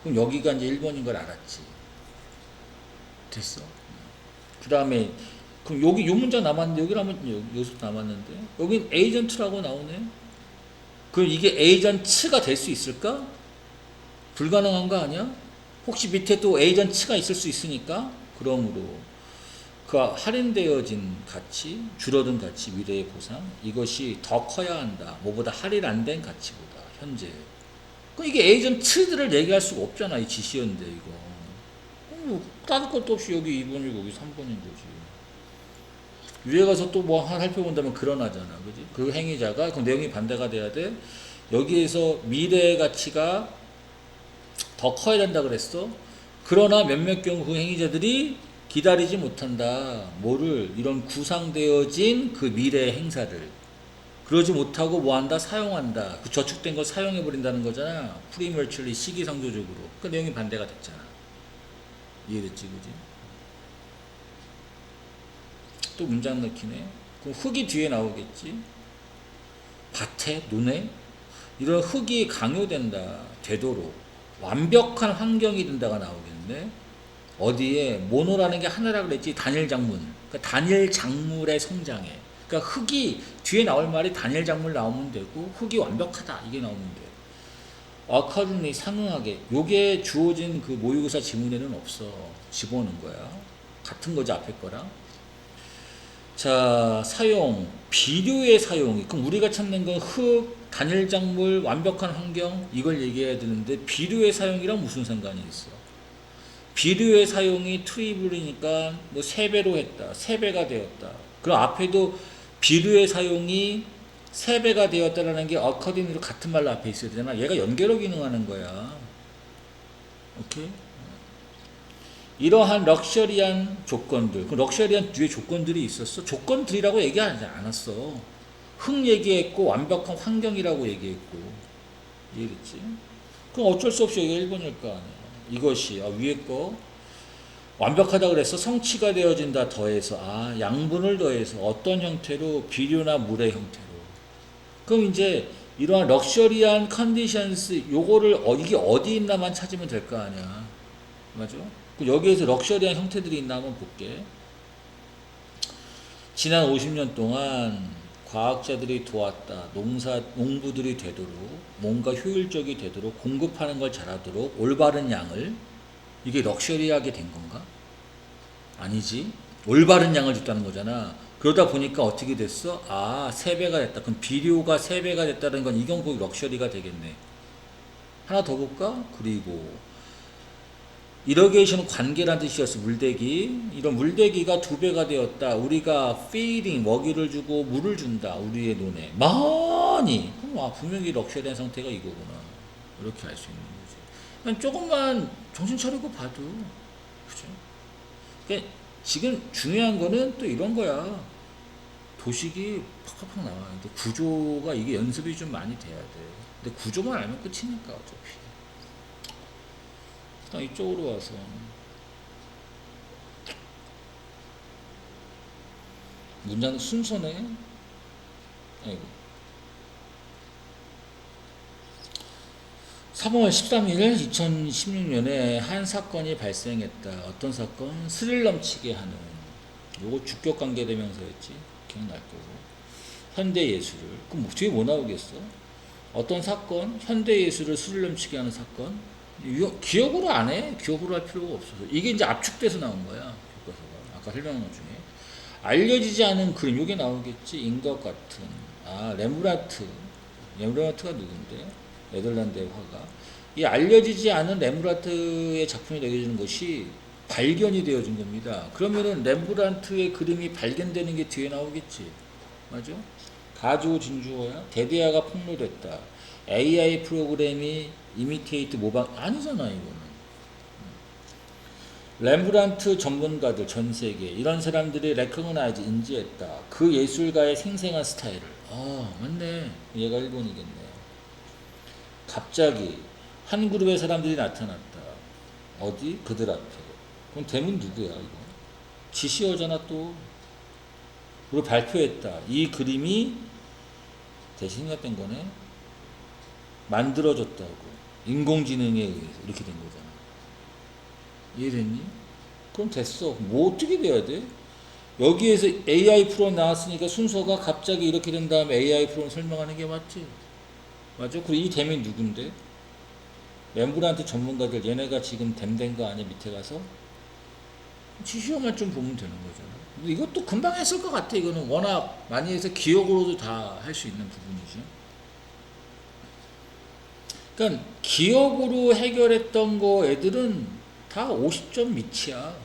그럼 여기가 이제 1번인 걸 알았지. 됐어. 그 다음에 그럼 여기 요 문장 남았는데 여기라면 여기서 남았는데 여긴 에이전트라고 나오네. 그럼 이게 에이전트가 될 수 있을까? 불가능한 거 아니야? 혹시 밑에 또 에이전트가 있을 수 있으니까 그러므로 그 할인되어진 가치, 줄어든 가치, 미래의 보상 이것이 더 커야 한다. 뭐보다 할인 안 된 가치보다 현재. 그럼 이게 에이전트들을 얘기할 수가 없잖아. 이 지시였는데 이거. 따질 것도 없이 여기 2번이고 여기 3번인 거지. 위에 가서 또 뭐 살펴본다면 그러나잖아. 그지? 그 행위자가, 그럼 내용이 반대가 돼야 돼. 여기에서 미래의 가치가 더 커야 된다 그랬어. 그러나 몇몇 경우 그 행위자들이 기다리지 못한다. 뭐를? 이런 구상되어진 그 미래의 행사를. 그러지 못하고 뭐 한다? 사용한다. 그 저축된 걸 사용해버린다는 거잖아. 프리멀츄리 시기상조적으로. 그 내용이 반대가 됐잖아. 이해됐지, 그지? 또 문장 넣기네. 그럼 흙이 뒤에 나오겠지. 밭에, 논에 이런 흙이 강요된다. 되도록 완벽한 환경이 된다가 나오겠네. 어디에 모노라는 게 하나라 그랬지. 단일 작물. 그러니까 단일 작물의 성장에. 그러니까 흙이 뒤에 나올 말이 단일 작물 나오면 되고 흙이 완벽하다 이게 나오면 돼. accordingly 상응하게. 요게 주어진 그 모의고사 지문에는 없어. 집어넣은 거야. 같은 거지 앞에 거랑. 자, 사용, 비료의 사용이. 그럼 우리가 찾는 건 흙, 단일 작물, 완벽한 환경 이걸 얘기해야 되는데 비료의 사용이랑 무슨 상관이 있어? 비료의 사용이 트리블이니까 뭐 3배로 했다. 3배가 되었다. 그럼 앞에도 비료의 사용이 3배가 되었다라는 게 according로 같은 말로 앞에 있어야 되잖아. 얘가 연결어 기능하는 거야. 오케이? 이러한 럭셔리한 조건들. 그 럭셔리한 뒤에 조건들이 있었어. 조건들이라고 얘기하지 않았어. 흙 얘기했고 완벽한 환경이라고 얘기했고. 이해됐지? 그럼 어쩔 수 없이 여기 1번일 거 아니야. 이것이 위에 거 완벽하다 그래서 성취가 되어진다 더해서 양분을 더해서 어떤 형태로 비료나 물의 형태로. 그럼 이제 이러한 럭셔리한 컨디션스 요거를 이게 어디 있나만 찾으면 될 거 아니야. 맞아? 여기에서 럭셔리한 형태들이 있나 한번 볼게. 지난 50년 동안 과학자들이 도왔다. 농부들이 되도록 뭔가 효율적이 되도록 공급하는 걸 잘하도록 올바른 양을 이게 럭셔리하게 된 건가? 아니지. 올바른 양을 줬다는 거잖아. 그러다 보니까 어떻게 됐어? 3배가 됐다. 그럼 비료가 3배가 됐다는 건 이건 거의 럭셔리가 되겠네. 하나 더 볼까? 그리고 이러게이션은 관계란 뜻이었어. 물대기. 이런 물대기가 2배가 되었다. 우리가 feeding, 먹이를 주고 물을 준다. 우리의 논에 많이. 그럼 분명히 럭셔리한 상태가 이거구나. 이렇게 알 수 있는 거지. 그냥 조금만 정신 차리고 봐도, 그죠? 그러니까 지금 중요한 거는 또 이런 거야. 도식이 팍팍팍 나와요. 근데 구조가 이게 연습이 좀 많이 돼야 돼. 근데 구조만 알면 끝이니까 어차피. 일단 이쪽으로 와서 문장 순서네. 아이고. 3월 13일 2016년에 한 사건이 발생했다. 어떤 사건? 스릴 넘치게 하는. 요거 주격 관계 대명사였지. 기억날 거고. 현대 예술을. 그럼 뒤에 뭐 나오겠어? 어떤 사건? 현대 예술을 스릴 넘치게 하는 사건? 기억으로 안 해. 기억으로 할 필요가 없어서. 이게 이제 압축돼서 나온 거야. 교과서가. 아까 설명한 것 중에. 알려지지 않은 그림. 요게 나오겠지. 인것 같은. 레므란트. 레므란트가 누군데? 네덜란드의 화가. 이 알려지지 않은 레므란트의 작품이 되어지는 것이 발견이 되어진 겁니다. 그러면은 렘브란트의 그림이 발견되는 게 뒤에 나오겠지. 맞아? 가주 진주어야? 데디아가 폭로됐다. AI 프로그램이 이미테이트 모방 아니잖아 이거는. 렘브란트 전문가들 전 세계 이런 사람들이 레코그나이즈 인지했다. 그 예술가의 생생한 스타일을. 맞네. 얘가 일본이겠네. 갑자기 한 그룹의 사람들이 나타났다. 어디? 그들 앞에. 그럼 대문 누구야 이거? 지시어잖아 또. 그리고 발표했다. 이 그림이 대신 생각된 거네. 만들어졌다고. 인공지능에 의해서 이렇게 된 거잖아. 이해됐니? 그럼 됐어. 뭐 어떻게 돼야 돼? 여기에서 AI 프로 나왔으니까 순서가 갑자기 이렇게 된 다음에 AI 프로를 설명하는 게 맞지? 맞아? 그리고 이 댐이 누군데? 렘브란트 전문가들 얘네가 지금 댐된 거 아니야 밑에 가서? 지시어만 좀 보면 되는 거잖아. 이것도 금방 했을 것 같아. 이거는 워낙 많이 해서 기억으로도 다 할 수 있는 부분이지. 그러니까 기억으로 해결했던 거 애들은 다 50점 밑이야.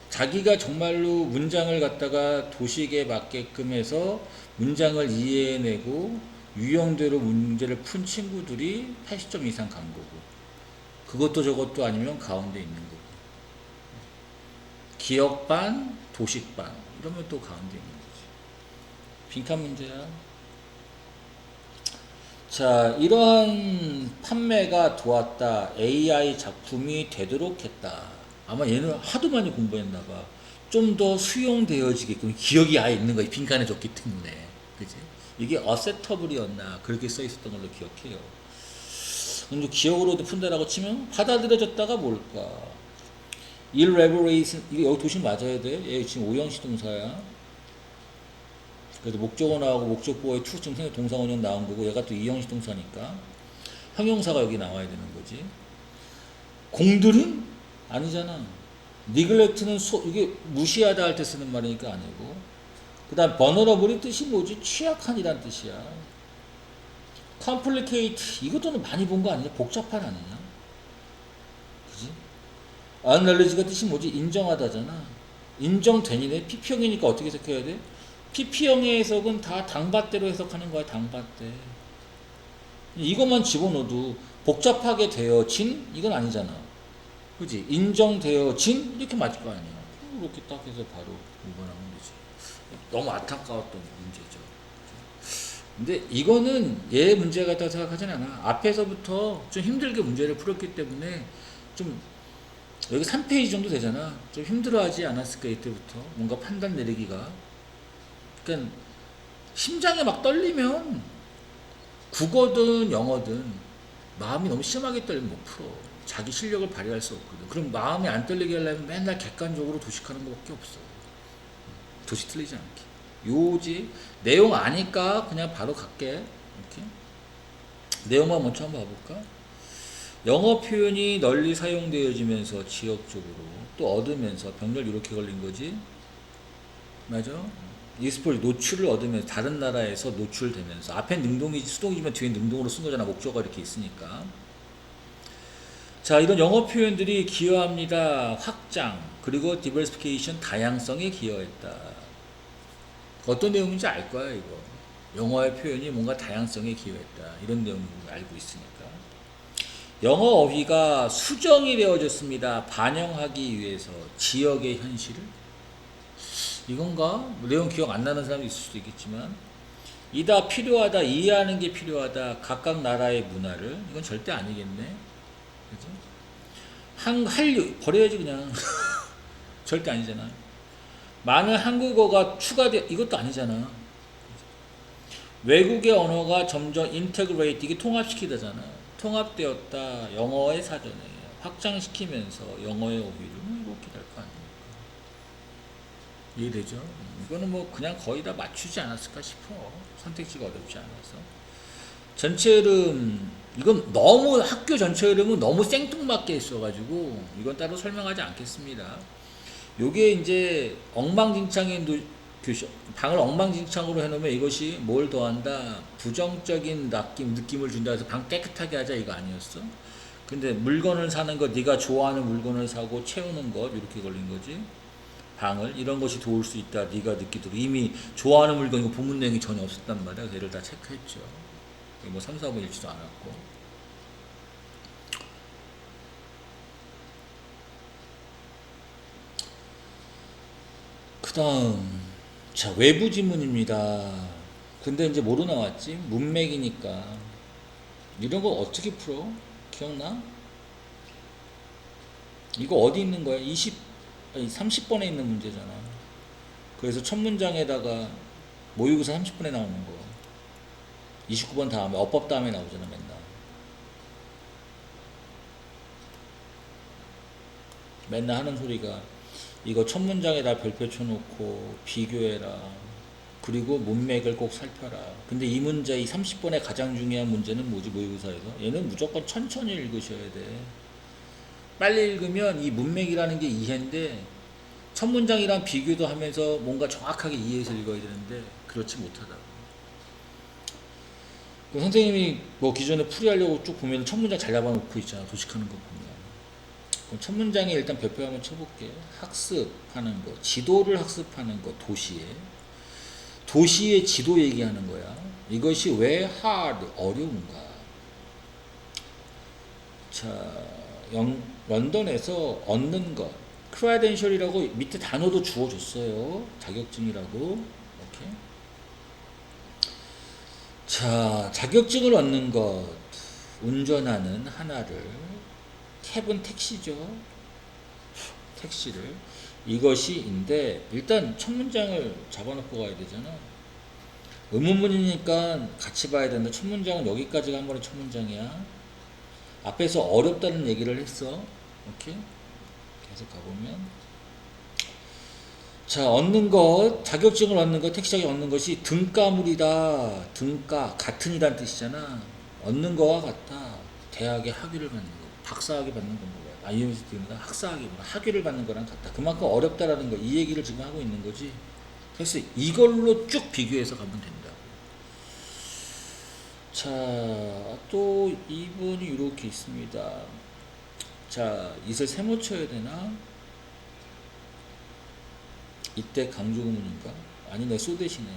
자기가 정말로 문장을 갖다가 도식에 맞게끔 해서 문장을 이해해내고 유형대로 문제를 푼 친구들이 80점 이상 간 거고, 그것도 저것도 아니면 가운데 있는 거고, 기억반, 도식반 이러면 또 가운데 있는 거지. 빈칸 문제야. 자, 이러한 판매가 도왔다. AI 작품이 되도록 했다. 아마 얘는 하도 많이 공부했나봐. 좀 더 수용되어지게끔 기억이 아예 있는 거야. 빈칸에 줬기 때문에. 그지? 이게 어세터블이었나 그렇게 써 있었던 걸로 기억해요. 근데 기억으로도 푼다라고 치면 받아들여졌다가 뭘까? irreverence, 이게 여기 도식 맞아야 돼. 얘 지금 오형식 동사야. 그래서 목적어 나오고 목적보어의 to 지금 생각 동사원형 나온 거고, 얘가 또 이형식 동사니까 형용사가 여기 나와야 되는 거지. 공들인? 아니잖아. neglect는 이게 무시하다 할 때 쓰는 말이니까 아니고. 그 다음 vulnerable의 뜻이 뭐지? 취약한이란 뜻이야. complicate, 이것도 많이 본 거 아니냐? 복잡한 아니냐? 그지? acknowledge가 뜻이 뭐지? 인정하다잖아. 인정되니네. PP형이니까 어떻게 해석해야 돼? PP형의 해석은 다 당밭대로 해석하는 거야. 당밭대. 이것만 집어넣어도 복잡하게 되어진 이건 아니잖아. 그지? 인정되어진 이렇게 맞을 거 아니야. 이렇게 딱 해서 바로 5번 하면 되지. 너무 안타까웠던 문제죠. 근데 이거는 얘 문제 같다고 생각하진 않아. 앞에서부터 좀 힘들게 문제를 풀었기 때문에 좀 여기 3페이지 정도 되잖아. 좀 힘들어하지 않았을까 이때부터 뭔가 판단 내리기가. 그러니까 심장이 막 떨리면 국어든 영어든 마음이 너무 심하게 떨리면 못 풀어. 자기 실력을 발휘할 수 없거든. 그럼 마음이 안 떨리게 하려면 맨날 객관적으로 도식하는 것밖에 없어. 도식 틀리지 않게. 요지 내용 아니까 그냥 바로 갈게. 이렇게 내용만 먼저 한번 봐볼까? 영어 표현이 널리 사용되어지면서 지역적으로 또 얻으면서 병렬 이렇게 걸린 거지. 맞아? 이스폴 노출을 얻으면서 다른 나라에서 노출되면서 앞에 능동이지 수동이지만 뒤에 능동으로 쓴 거잖아. 목적어가 이렇게 있으니까. 자, 이런 영어 표현들이 기여합니다. 확장 그리고 디버시피케이션 다양성에 기여했다. 어떤 내용인지 알 거야 이거. 영어의 표현이 뭔가 다양성에 기여했다. 이런 내용을 알고 있으니까. 영어 어휘가 수정이 되어졌습니다. 반영하기 위해서 지역의 현실을. 이건가? 내용 기억 안 나는 사람도 있을 수도 있겠지만 이다 필요하다 이해하는 게 필요하다 각각 나라의 문화를 이건 절대 아니겠네. 그죠? 한류 버려야지 그냥. 절대 아니잖아. 많은 한국어가 추가돼 이것도 아니잖아. 외국의 언어가 점점 인테그레이트 이게 통합시키다잖아. 통합되었다. 영어의 사전에 확장시키면서 영어의 어휘를 이렇게 될 거 아닙니까? 이해되죠? 이거는 뭐 그냥 거의 다 맞추지 않았을까 싶어. 선택지가 어렵지 않아서. 전체 흐름 이건 너무 학교 전체 흐름은 너무 생뚱맞게 있어가지고 이건 따로 설명하지 않겠습니다. 요게 이제 엉망진창인 방을 엉망진창으로 해놓으면 이것이 뭘 더한다? 부정적인 느낌을 준다 해서 방 깨끗하게 하자 이거 아니었어? 근데 물건을 사는 것 네가 좋아하는 물건을 사고 채우는 것 이렇게 걸린 거지. 방을 이런 것이 도울 수 있다. 네가 느끼도록 이미 좋아하는 물건이고 본문 내용이 전혀 없었단 말이야. 그래서 얘를 다 체크했죠. 뭐 3, 4번 읽지도 않았고. 그 다음 자 외부 지문입니다. 근데 이제 뭐로 나왔지? 문맥이니까 이런 거 어떻게 풀어? 기억나? 이거 어디 있는 거야? 30번에 있는 문제잖아. 그래서 첫 문장에다가 모의고사 30분에 나오는 거 29번 다음에 어법 다음에 나오잖아 맨날. 맨날 하는 소리가 이거 첫 문장에다 별표 쳐놓고 비교해라. 그리고 문맥을 꼭 살펴라. 근데 이 문제 이 30번의 가장 중요한 문제는 뭐지 모의고사에서? 얘는 무조건 천천히 읽으셔야 돼. 빨리 읽으면 이 문맥이라는 게 이해인데 첫 문장이랑 비교도 하면서 뭔가 정확하게 이해해서 읽어야 되는데 그렇지 못하다. 그 선생님이 뭐 기존에 풀이하려고 쭉 보면 첫 문장 잘 잡아놓고 있잖아. 도식하는 거 보면. 그럼 첫 문장에 일단 별표 한번 쳐볼게. 학습하는 거, 지도를 학습하는 거, 도시의 지도 얘기하는 거야. 이것이 왜 hard, 어려운가? 자, 런던에서 얻는 것, credential이라고 밑에 단어도 주어줬어요. 자격증이라고. 이렇게. 자, 자격증을 얻는 것, 운전하는 하나를, 캡은 택시죠. 택시를. 이것이인데 일단 첫 문장을 잡아놓고 가야 되잖아. 의문문이니까 같이 봐야 된다. 첫 문장은 여기까지가 한 번에 첫 문장이야. 앞에서 어렵다는 얘기를 했어. 오케이? 계속 가보면 자 얻는 것 자격증을 얻는 것 택시 자격 얻는 것이 등가물이다. 등가 같은이란 뜻이잖아. 얻는 거와 같다. 대학에 학위를 받는 거 박사학위 받는 건 뭐야? 유니버시티입니다. 학사학위 학위를 받는 거랑 같다. 그만큼 어렵다라는 거 이 얘기를 지금 하고 있는 거지. 그래서 이걸로 쭉 비교해서 가면 된다. 자, 또 2번이 이렇게 있습니다. 자, 이슬 세모 쳐야 되나? 이때 강조구문인가? 아니네, 쏘대시네.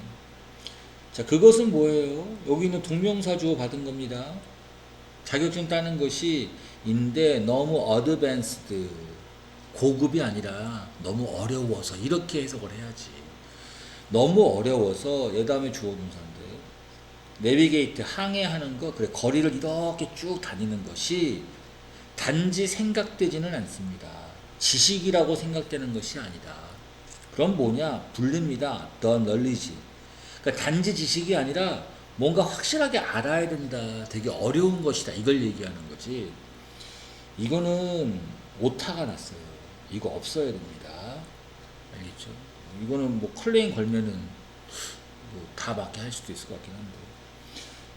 자, 그것은 뭐예요? 여기 있는 동명사주어 받은 겁니다. 자격증 따는 것이 인데 너무 어드밴스드, 고급이 아니라 너무 어려워서 이렇게 해석을 해야지. 너무 어려워서 얘 다음에 주어 동사인데 내비게이트 항해하는 거, 그래 거리를 이렇게 쭉 다니는 것이 단지 생각되지는 않습니다. 지식이라고 생각되는 것이 아니다. 그럼 뭐냐? 불립니다. The knowledge. 그러니까 단지 지식이 아니라 뭔가 확실하게 알아야 된다. 되게 어려운 것이다. 이걸 얘기하는 거지. 이거는 오타가 났어요. 이거 없어야 됩니다. 알겠죠? 이거는 뭐 클레임 걸면은 뭐 다 맞게 할 수도 있을 것 같긴 한데.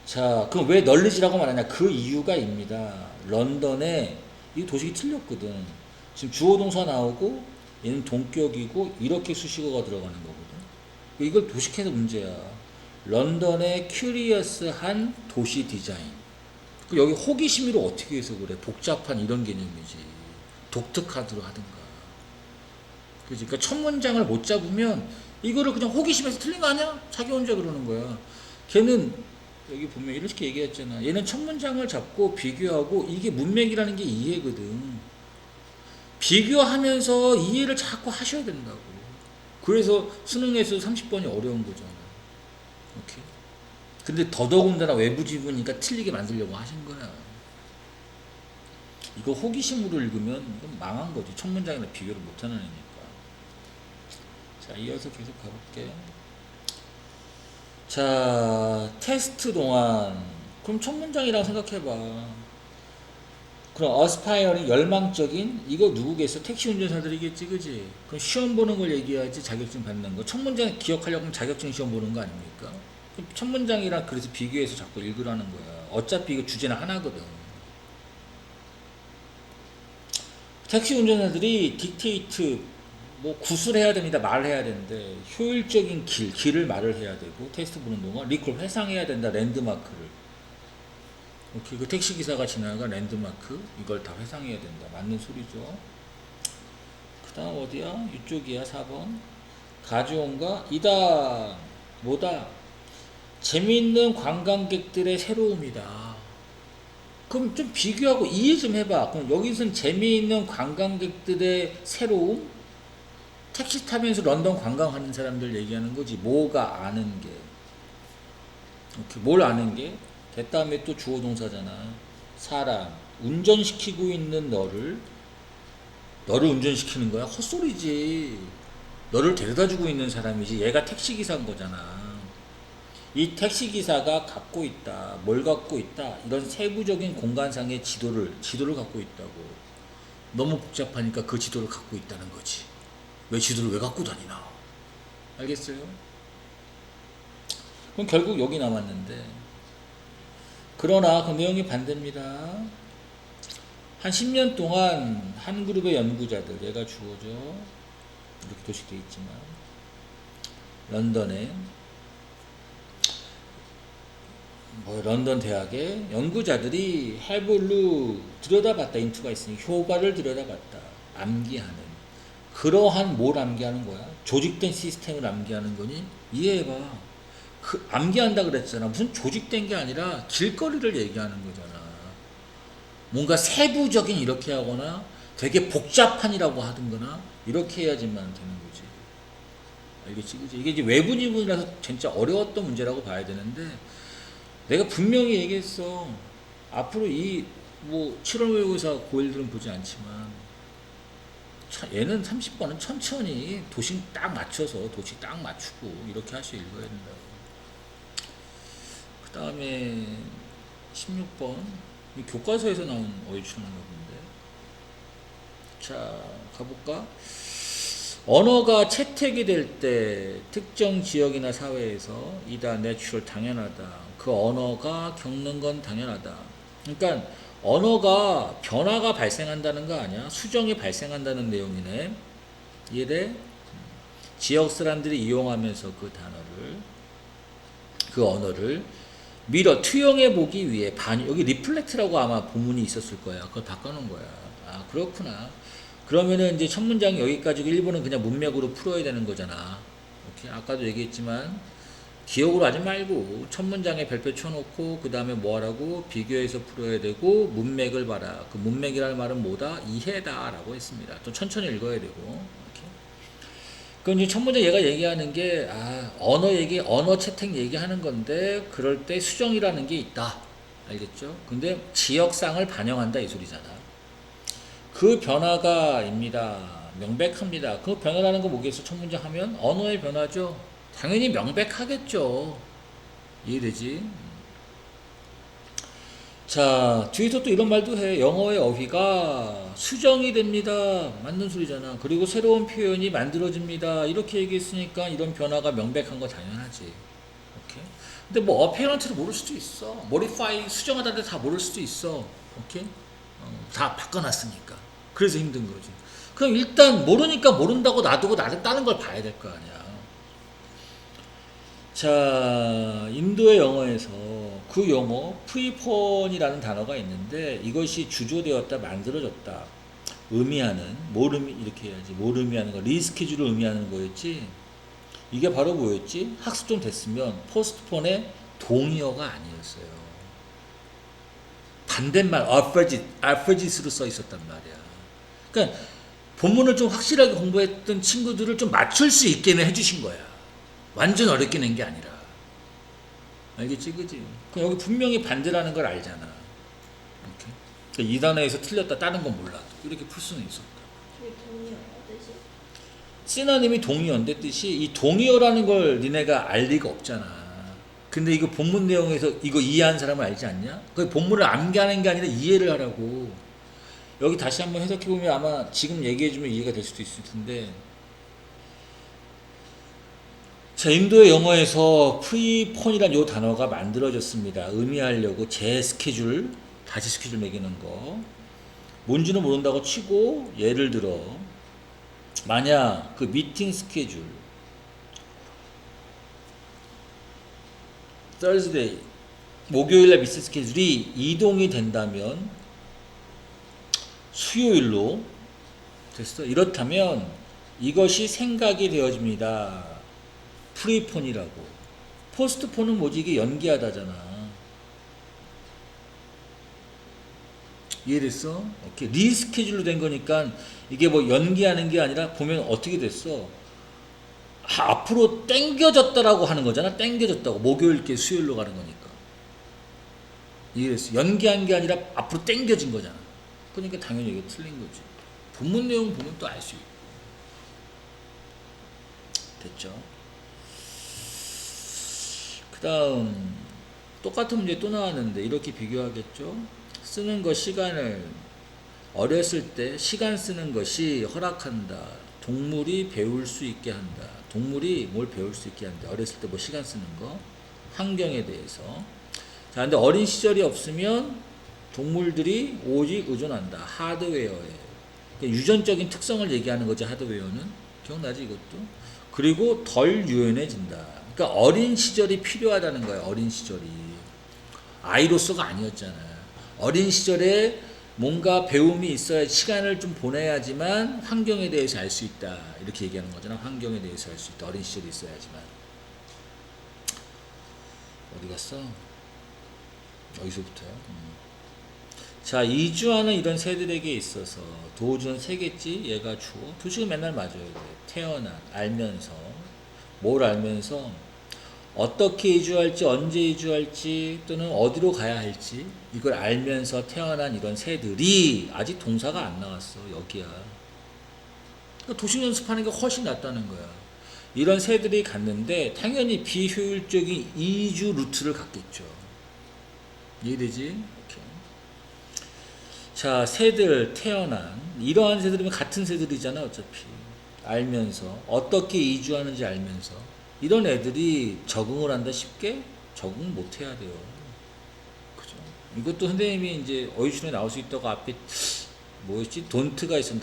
자, 그럼 왜 널리지라고 말하냐? 그 이유가 입니다. 런던에 이 도식이 틀렸거든. 지금 주어 동사 나오고 얘는 동격이고 이렇게 수식어가 들어가는 거거든. 이걸 도식해서 문제야. 런던의 큐리어스한 도시 디자인. 여기 호기심으로 어떻게 해서 그래? 복잡한 이런 개념이지. 독특하드로 하든가. 그러니까 첫 문장을 못 잡으면 이거를 그냥 호기심에서 틀린 거 아니야? 자기 혼자 그러는 거야. 걔는 여기 보면 이렇게 얘기했잖아. 얘는 첫 문장을 잡고 비교하고 이게 문맥이라는 게 이해거든. 비교하면서 이해를 자꾸 하셔야 된다고. 그래서 수능에서 30번이 어려운 거잖아. 오케이. 근데 더더군다나 외부 지문이니까 틀리게 만들려고 하신 거야. 이거 호기심으로 읽으면 이건 망한 거지. 첫 문장이랑 비교를 못하는 애니까. 자, 이어서 계속 가볼게. 자, 테스트 동안 그럼 첫 문장이라고 생각해봐. 그럼 aspiring 열망적인 이거 누구겠어? 택시 운전사들이겠지, 그지? 그럼 시험 보는 걸 얘기해야지. 자격증 받는 거. 첫 문장 기억하려고 하면 자격증 시험 보는 거 아닙니까? 첫 문장이랑 그래서 비교해서 자꾸 읽으라는 거야. 어차피 이거 주제는 하나거든. 택시 운전사들이 딕테이트 뭐 구술해야 됩니다. 말해야 되는데 효율적인 길을 말을 해야 되고 테스트 보는 동안 리콜 회상해야 된다. 랜드마크를. 오케이. 그 택시 기사가 지나가 랜드마크 이걸 다 회상해야 된다. 맞는 소리죠. 그다음 어디야? 이쪽이야. 4번. 가져온가? 이다. 뭐다? 재미있는 관광객들의 새로움이다. 그럼 좀 비교하고 이해 좀 해봐. 그럼 여기서는 재미있는 관광객들의 새로움? 택시 타면서 런던 관광하는 사람들 얘기하는 거지. 뭐가 아는 게. 오케이. 뭘 아는 게? 됐다음에 또 주어 동사잖아. 사람. 운전시키고 있는 너를 운전시키는 거야? 헛소리지. 너를 데려다주고 있는 사람이지. 얘가 택시기사인 거잖아. 이 택시기사가 갖고 있다. 뭘 갖고 있다. 이런 세부적인 공간상의 지도를 갖고 있다고. 너무 복잡하니까 그 지도를 갖고 있다는 거지. 왜 지도를 왜 갖고 다니나? 알겠어요? 그럼 결국 여기 남았는데. 그러나 그 내용이 반대입니다. 한 10년 동안 한 그룹의 연구자들, 얘가 주어져. 이렇게 도식되어 있지만. 런던에 런던 대학의 연구자들이 해블루 들여다봤다. 인투가 있으니 효과를 들여다봤다. 암기하는. 그러한 뭘 암기하는 거야? 조직된 시스템을 암기하는 거니? 이해해봐. 암기한다 그랬잖아. 무슨 조직된 게 아니라 길거리를 얘기하는 거잖아. 뭔가 세부적인 이렇게 하거나 되게 복잡한이라고 하든거나 이렇게 해야지만 되는 거지. 알겠지? 그치? 이게 이제 외부 지문이라서 진짜 어려웠던 문제라고 봐야 되는데 내가 분명히 얘기했어. 앞으로 이 뭐 7월 모의고사 고1들은 보지 않지만 얘는 30번은 천천히 도식 딱 맞춰서 도식 딱 맞추고 이렇게 하셔 읽어야 된다고. 그 다음에 16번 교과서에서 나온 어휘출연가 본데. 자, 가볼까? 언어가 채택이 될 때 특정 지역이나 사회에서 이다 내추럴 당연하다. 그 언어가 겪는 건 당연하다. 그러니까 언어가 변화가 발생한다는 거 아니야? 수정이 발생한다는 내용이네. 이래 지역 사람들이 이용하면서 그 단어를 그 언어를 미러 투영해 보기 위해 여기 리플렉트라고 아마 본문이 있었을 거야. 그걸 바꿔놓은 거야. 아 그렇구나. 그러면은 이제 첫 문장 여기까지 일본은 그냥 문맥으로 풀어야 되는 거잖아. 오케이. 아까도 얘기했지만 기억으로 하지 말고 첫 문장에 별표 쳐놓고 그 다음에 뭐 하라고 비교해서 풀어야 되고 문맥을 봐라. 그 문맥이라는 말은 뭐다? 이해다 라고 했습니다. 또 천천히 읽어야 되고. 오케이. 그럼 이제 첫 문제 얘가 얘기하는 게, 언어 얘기, 언어 채택 얘기하는 건데, 그럴 때 수정이라는 게 있다. 알겠죠? 근데 지역상을 반영한다 이 소리잖아. 그 변화가입니다. 명백합니다. 그 변화라는 거 뭐겠어? 첫 문제 하면 언어의 변화죠. 당연히 명백하겠죠. 이해되지? 자, 뒤에서 또 이런 말도 해. 영어의 어휘가 수정이 됩니다. 맞는 소리잖아. 그리고 새로운 표현이 만들어집니다. 이렇게 얘기했으니까 이런 변화가 명백한 거 당연하지. 오케이? 근데 뭐 어페런트를 모를 수도 있어. 모디파이 수정하다는데 다 모를 수도 있어. 오케이? 다 바꿔놨으니까. 그래서 힘든 거지. 그럼 일단 모르니까 모른다고 놔두고 나를 다른 걸 봐야 될 거 아니야. 자, 인도의 영어에서 그 용어 프리폰이라는 단어가 있는데 이것이 주조되었다, 만들어졌다 의미하는, 뭘 이렇게 해야지, 뭘 의미하는 거, 리스케줄을 의미하는 거였지. 이게 바로 뭐였지? 학습 좀 됐으면 포스트폰의 동의어가 아니었어요. 반대말 opposite으로 써 있었단 말이야. 그러니까 본문을 좀 확실하게 공부했던 친구들을 좀 맞출 수 있게는 해주신 거야. 완전 어렵게 낸 게 아니라. 알겠지, 그지? 여기 분명히 반대라는 걸 알잖아. 이렇게. 그러니까 이 단어에서 틀렸다, 다른 건 몰라도 이렇게 풀 수는 있었다. 그게 동의어야 뜻이? 시나님이 동의어인데 뜻이, 이 동의어라는 걸 니네가 알 리가 없잖아. 근데 이거 본문 내용에서 이거 이해한 사람은 알지 않냐? 그 본문을 암기하는 게 아니라 이해를 하라고. 여기 다시 한번 해석해보면 아마 지금 얘기해주면 이해가 될 수도 있을 텐데, 자, 인도의 영어에서 프리폰이란 요 단어가 만들어졌습니다. 의미하려고 제 스케줄, 다시 스케줄 매기는 거. 뭔지는 모른다고 치고, 예를 들어, 만약 그 미팅 스케줄, Thursday, 목요일날 미팅 스케줄이 이동이 된다면, 수요일로 됐어. 이렇다면, 이것이 생각이 되어집니다. 프리폰이라고. 포스트폰은 뭐지? 이게 연기하다잖아. 이해됐어? 오케이. 리스케줄로 된 거니까 이게 뭐 연기하는 게 아니라 보면 어떻게 됐어? 앞으로 땡겨졌다라고 하는 거잖아. 땡겨졌다고. 목요일께 수요일로 가는 거니까. 이해됐어? 연기한 게 아니라 앞으로 땡겨진 거잖아. 그러니까 당연히 이게 틀린 거지. 본문 내용 보면 또 알 수 있고. 됐죠? 그 다음 똑같은 문제 또 나왔는데 이렇게 비교하겠죠. 쓰는 것 시간을 어렸을 때 시간 쓰는 것이 허락한다. 동물이 배울 수 있게 한다. 동물이 뭘 배울 수 있게 한다. 어렸을 때 뭐 시간 쓰는 거, 환경에 대해서. 자, 근데 어린 시절이 없으면 동물들이 오직 의존한다. 하드웨어에. 그러니까 유전적인 특성을 얘기하는 거지. 하드웨어는 기억나지 이것도. 그리고 덜 유연해진다. 그러니까 어린 시절이 필요하다는 거예요. 어린 시절이. 아이로서가 아니었잖아. 어린 시절에 뭔가 배움이 있어야 시간을 좀 보내야지만 환경에 대해서 알 수 있다. 이렇게 얘기하는 거잖아. 환경에 대해서 알 수 있다. 어린 시절이 있어야지만. 어디 갔어? 여기서부터요. 자, 이주하는 이런 새들에게 있어서 도주는 세겠지. 얘가 주어. 도주가 맨날 맞아야 돼. 태어난, 알면서. 뭘 알면서 어떻게 이주할지, 언제 이주할지, 또는 어디로 가야 할지 이걸 알면서 태어난 이런 새들이 아직 동사가 안 나왔어. 여기야. 그러니까 도식 연습하는 게 훨씬 낫다는 거야. 이런 새들이 갔는데 당연히 비효율적인 이주 루트를 갔겠죠. 이해되지? 이렇게. 자, 새들, 태어난 이러한 새들이면 같은 새들이잖아. 어차피 알면서 어떻게 이주하는지 알면서 이런 애들이 적응을 한다 쉽게? 적응 못 해야 돼요. 그죠? 이것도 선생님이 이제 어휘출에 나올 수 있다고 앞에 뭐였지? 돈트가 있었나?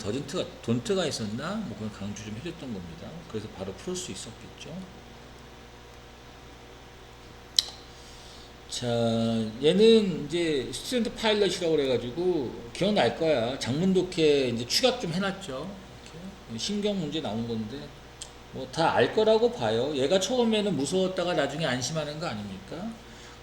돈트가 있었나? 뭐 그건 강조 좀 해줬던 겁니다. 그래서 바로 풀 수 있었겠죠. 자, 얘는 이제 스튜던트 파일럿이라고 그래가지고 기억날 거야. 장문독해 이제 추각 좀 해놨죠. 이렇게. 신경 문제 나온 건데. 뭐 다 알 거라고 봐요. 얘가 처음에는 무서웠다가 나중에 안심하는 거 아닙니까?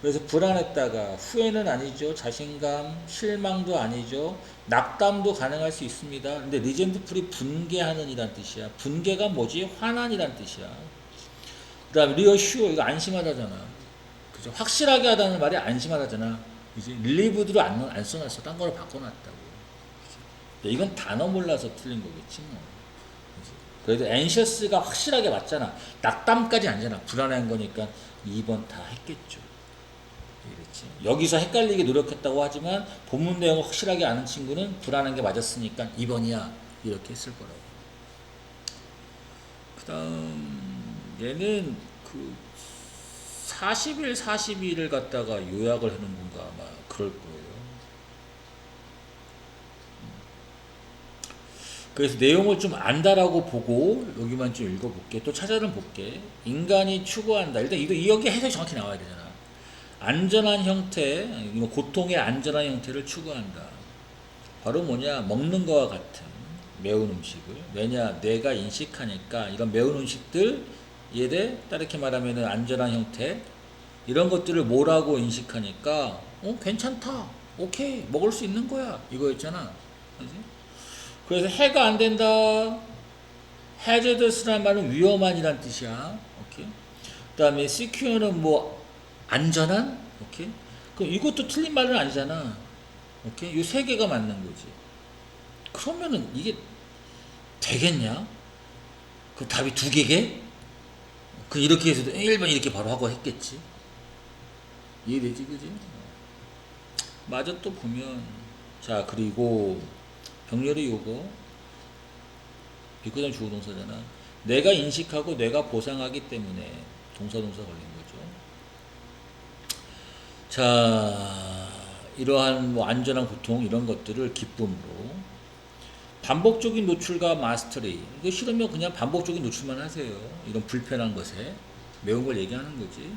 그래서 불안했다가 후회는 아니죠. 자신감, 실망도 아니죠. 낙담도 가능할 수 있습니다. 근데 리젠트풀이 분개하는 이란 뜻이야. 분개가 뭐지? 화난이란 뜻이야. 그 다음에 리어슈어, 이거 안심하다잖아. 그죠? 확실하게 하다는 말이 안심하다잖아. 그지? 릴리브드로 안 써놨어. 딴 거로 바꿔놨다고. 그치? 이건 단어 몰라서 틀린 거겠지 뭐. 그치? 그래도 anxious가 확실하게 맞잖아. 낙담까지 아니잖아. 불안한 거니까 2번 다 했겠죠. 그렇지. 여기서 헷갈리게 노력했다고 하지만 본문 내용을 확실하게 아는 친구는 불안한 게 맞았으니까 2번이야. 이렇게 했을 거라고. 그 다음 얘는 그 40일 42일을 갖다가 요약을 하는 건가 아마 그럴 거예요. 그래서 내용을 좀 안다라고 보고 여기만 좀 읽어볼게. 또 찾아는 볼게. 인간이 추구한다. 일단 여기 해석이 정확히 나와야 되잖아. 안전한 형태, 고통의 안전한 형태를 추구한다. 바로 뭐냐? 먹는 거와 같은 매운 음식을. 왜냐? 뇌가 인식하니까 이런 매운 음식들 얘에 따르게 말하면 안전한 형태 이런 것들을 뭐라고 인식하니까 괜찮다. 오케이. 먹을 수 있는 거야. 이거였잖아. 그지? 그래서 해가 안 된다. hazardous라는 말은 위험한이란 뜻이야. 오케이. 그 다음에 secure는 뭐 안전한? 오케이. 그럼 이것도 틀린 말은 아니잖아. 오케이. 이 세 개가 맞는 거지. 그러면은 이게 되겠냐? 그 답이 두 개게? 그 이렇게 해서도 1번 이렇게 바로 하고 했겠지. 이해되지, 그지? 마저 또 보면 자 그리고 병렬이 요거 비교된 주어동사잖아. 내가 인식하고 내가 보상하기 때문에 동사 걸린 거죠. 자 이러한 뭐 안전한 고통 이런 것들을 기쁨으로 반복적인 노출과 마스터리. 이거 싫으면 그냥 반복적인 노출만 하세요. 이런 불편한 것에 매운 걸 얘기하는 거지.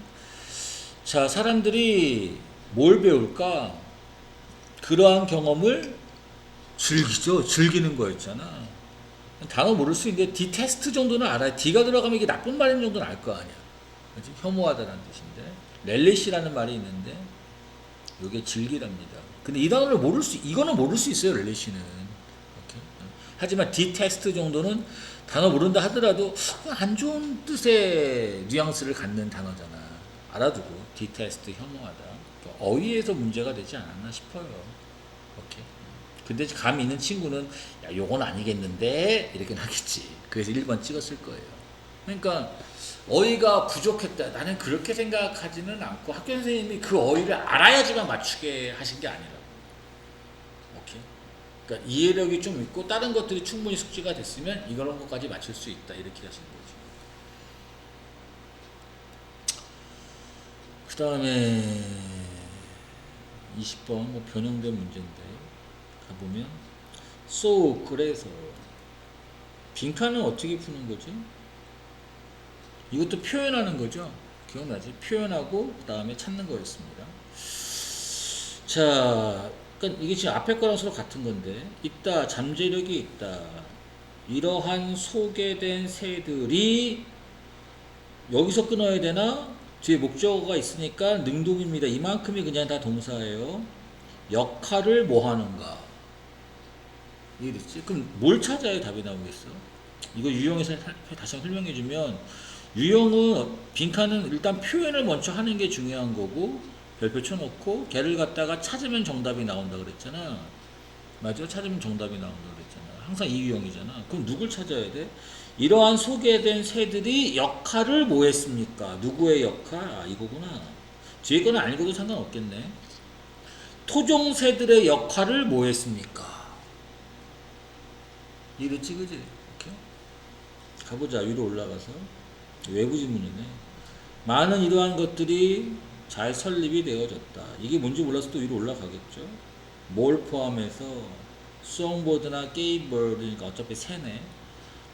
자 사람들이 뭘 배울까? 그러한 경험을 즐기죠. 즐기는 거였잖아. 단어 모를 수 있는데 D 테스트 정도는 알아요. D가 들어가면 이게 나쁜 말인 정도는 알 거 아니야. 그치? 혐오하다라는 뜻인데 렐리시라는 말이 있는데 이게 즐기랍니다. 근데 이 단어를 이거는 모를 수 있어요. 렐리시는. 오케이? 하지만 D 테스트 정도는 단어 모른다 하더라도 안 좋은 뜻의 뉘앙스를 갖는 단어잖아. 알아두고 D 테스트 혐오하다. 어휘에서 문제가 되지 않았나 싶어요. 오케이. 근데 감이 있는 친구는 야 요건 아니겠는데 이렇게 하겠지. 그래서 1번 찍었을 거예요. 그러니까 어휘가 부족했다. 나는 그렇게 생각하지는 않고 학교 선생님이 그 어휘를 알아야지만 맞추게 하신 게 아니라고. 오케이. 그러니까 이해력이 좀 있고 다른 것들이 충분히 숙지가 됐으면 이런 것까지 맞출 수 있다. 이렇게 하신 거죠. 그 다음에 20번 뭐 변형된 문제인데 가보면 so 그래서 빈칸은 어떻게 푸는 거지? 이것도 표현하는 거죠. 기억나지? 표현하고 그 다음에 찾는 거였습니다. 자, 그러니까 이게 지금 앞에 거랑 서로 같은 건데 있다, 잠재력이 있다. 이러한 소개된 새들이 여기서 끊어야 되나? 뒤에 목적어가 있으니까 능동입니다. 이만큼이 그냥 다 동사예요. 역할을 뭐 하는가? 이해됐지? 그럼 뭘 찾아야 답이 나오겠어? 이거 유형에서 다시 한번 설명해주면 유형은 빈칸은 일단 표현을 먼저 하는 게 중요한 거고 별표 쳐놓고 걔를 갖다가 찾으면 정답이 나온다 그랬잖아. 맞아? 찾으면 정답이 나온다 그랬잖아. 항상 이 유형이잖아. 그럼 누굴 찾아야 돼? 이러한 소개된 새들이 역할을 뭐 했습니까? 누구의 역할? 아 이거구나. 뒤에 거는 아니고도 상관없겠네. 토종새들의 역할을 뭐 했습니까? 이랬지 그지? 이렇게 가보자. 위로 올라가서 외부 지문이네. 많은 이러한 것들이 잘 설립이 되어졌다. 이게 뭔지 몰라서 또 위로 올라가겠죠. 뭘 포함해서 송보드나 게이버드니까 어차피 새네.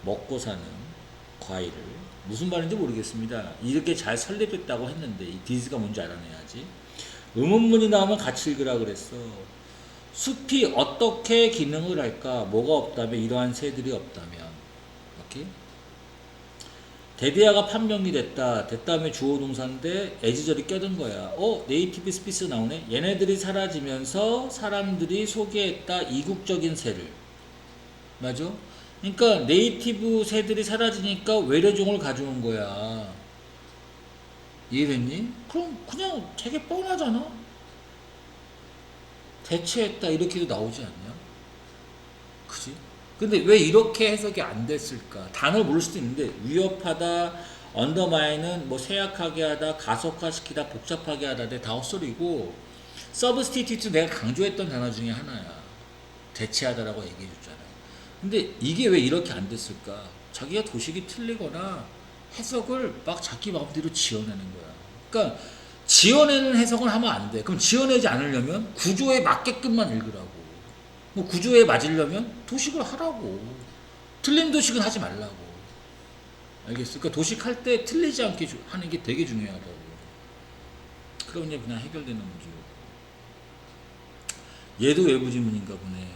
먹고 사는 과일을 무슨 말인지 모르겠습니다. 이렇게 잘 설립했다고 했는데 이 디스가 뭔지 알아내야지. 의문문이 나오면 같이 읽으라 그랬어. 숲이 어떻게 기능을 할까? 뭐가 없다면 이러한 새들이 없다면. 오케이? 데디아가 판명이 됐다. 됐다음에 주어 동사인데 에지절이 껴든 거야. 네이티브 스피스 나오네. 얘네들이 사라지면서 사람들이 소개했다. 이국적인 새를. 맞아? 그러니까 네이티브 새들이 사라지니까 외래종을 가져온 거야. 이해됐니? 그럼 그냥 되게 뻔하잖아. 대체했다 이렇게도 나오지 않냐? 그지? 근데 왜 이렇게 해석이 안 됐을까? 단어를 모를 수도 있는데 위협하다, 언더마인은 뭐 쇠약하게 하다, 가속화시키다, 복잡하게 하다 다 헛소리고 서브스티튜트 내가 강조했던 단어 중에 하나야. 대체하다라고 얘기해 줬잖아. 근데 이게 왜 이렇게 안 됐을까? 자기가 도식이 틀리거나 해석을 막 자기 마음대로 지어내는 거야. 그러니까 지어내는 해석은 하면 안 돼. 그럼 지어내지 않으려면 구조에 맞게끔만 읽으라고. 뭐 구조에 맞으려면 도식을 하라고. 틀린 도식은 하지 말라고. 알겠어? 그러니까 도식할 때 틀리지 않게 하는 게 되게 중요하다고. 그럼 이제 그냥 해결되는 문제고. 얘도 외부 지문인가 보네.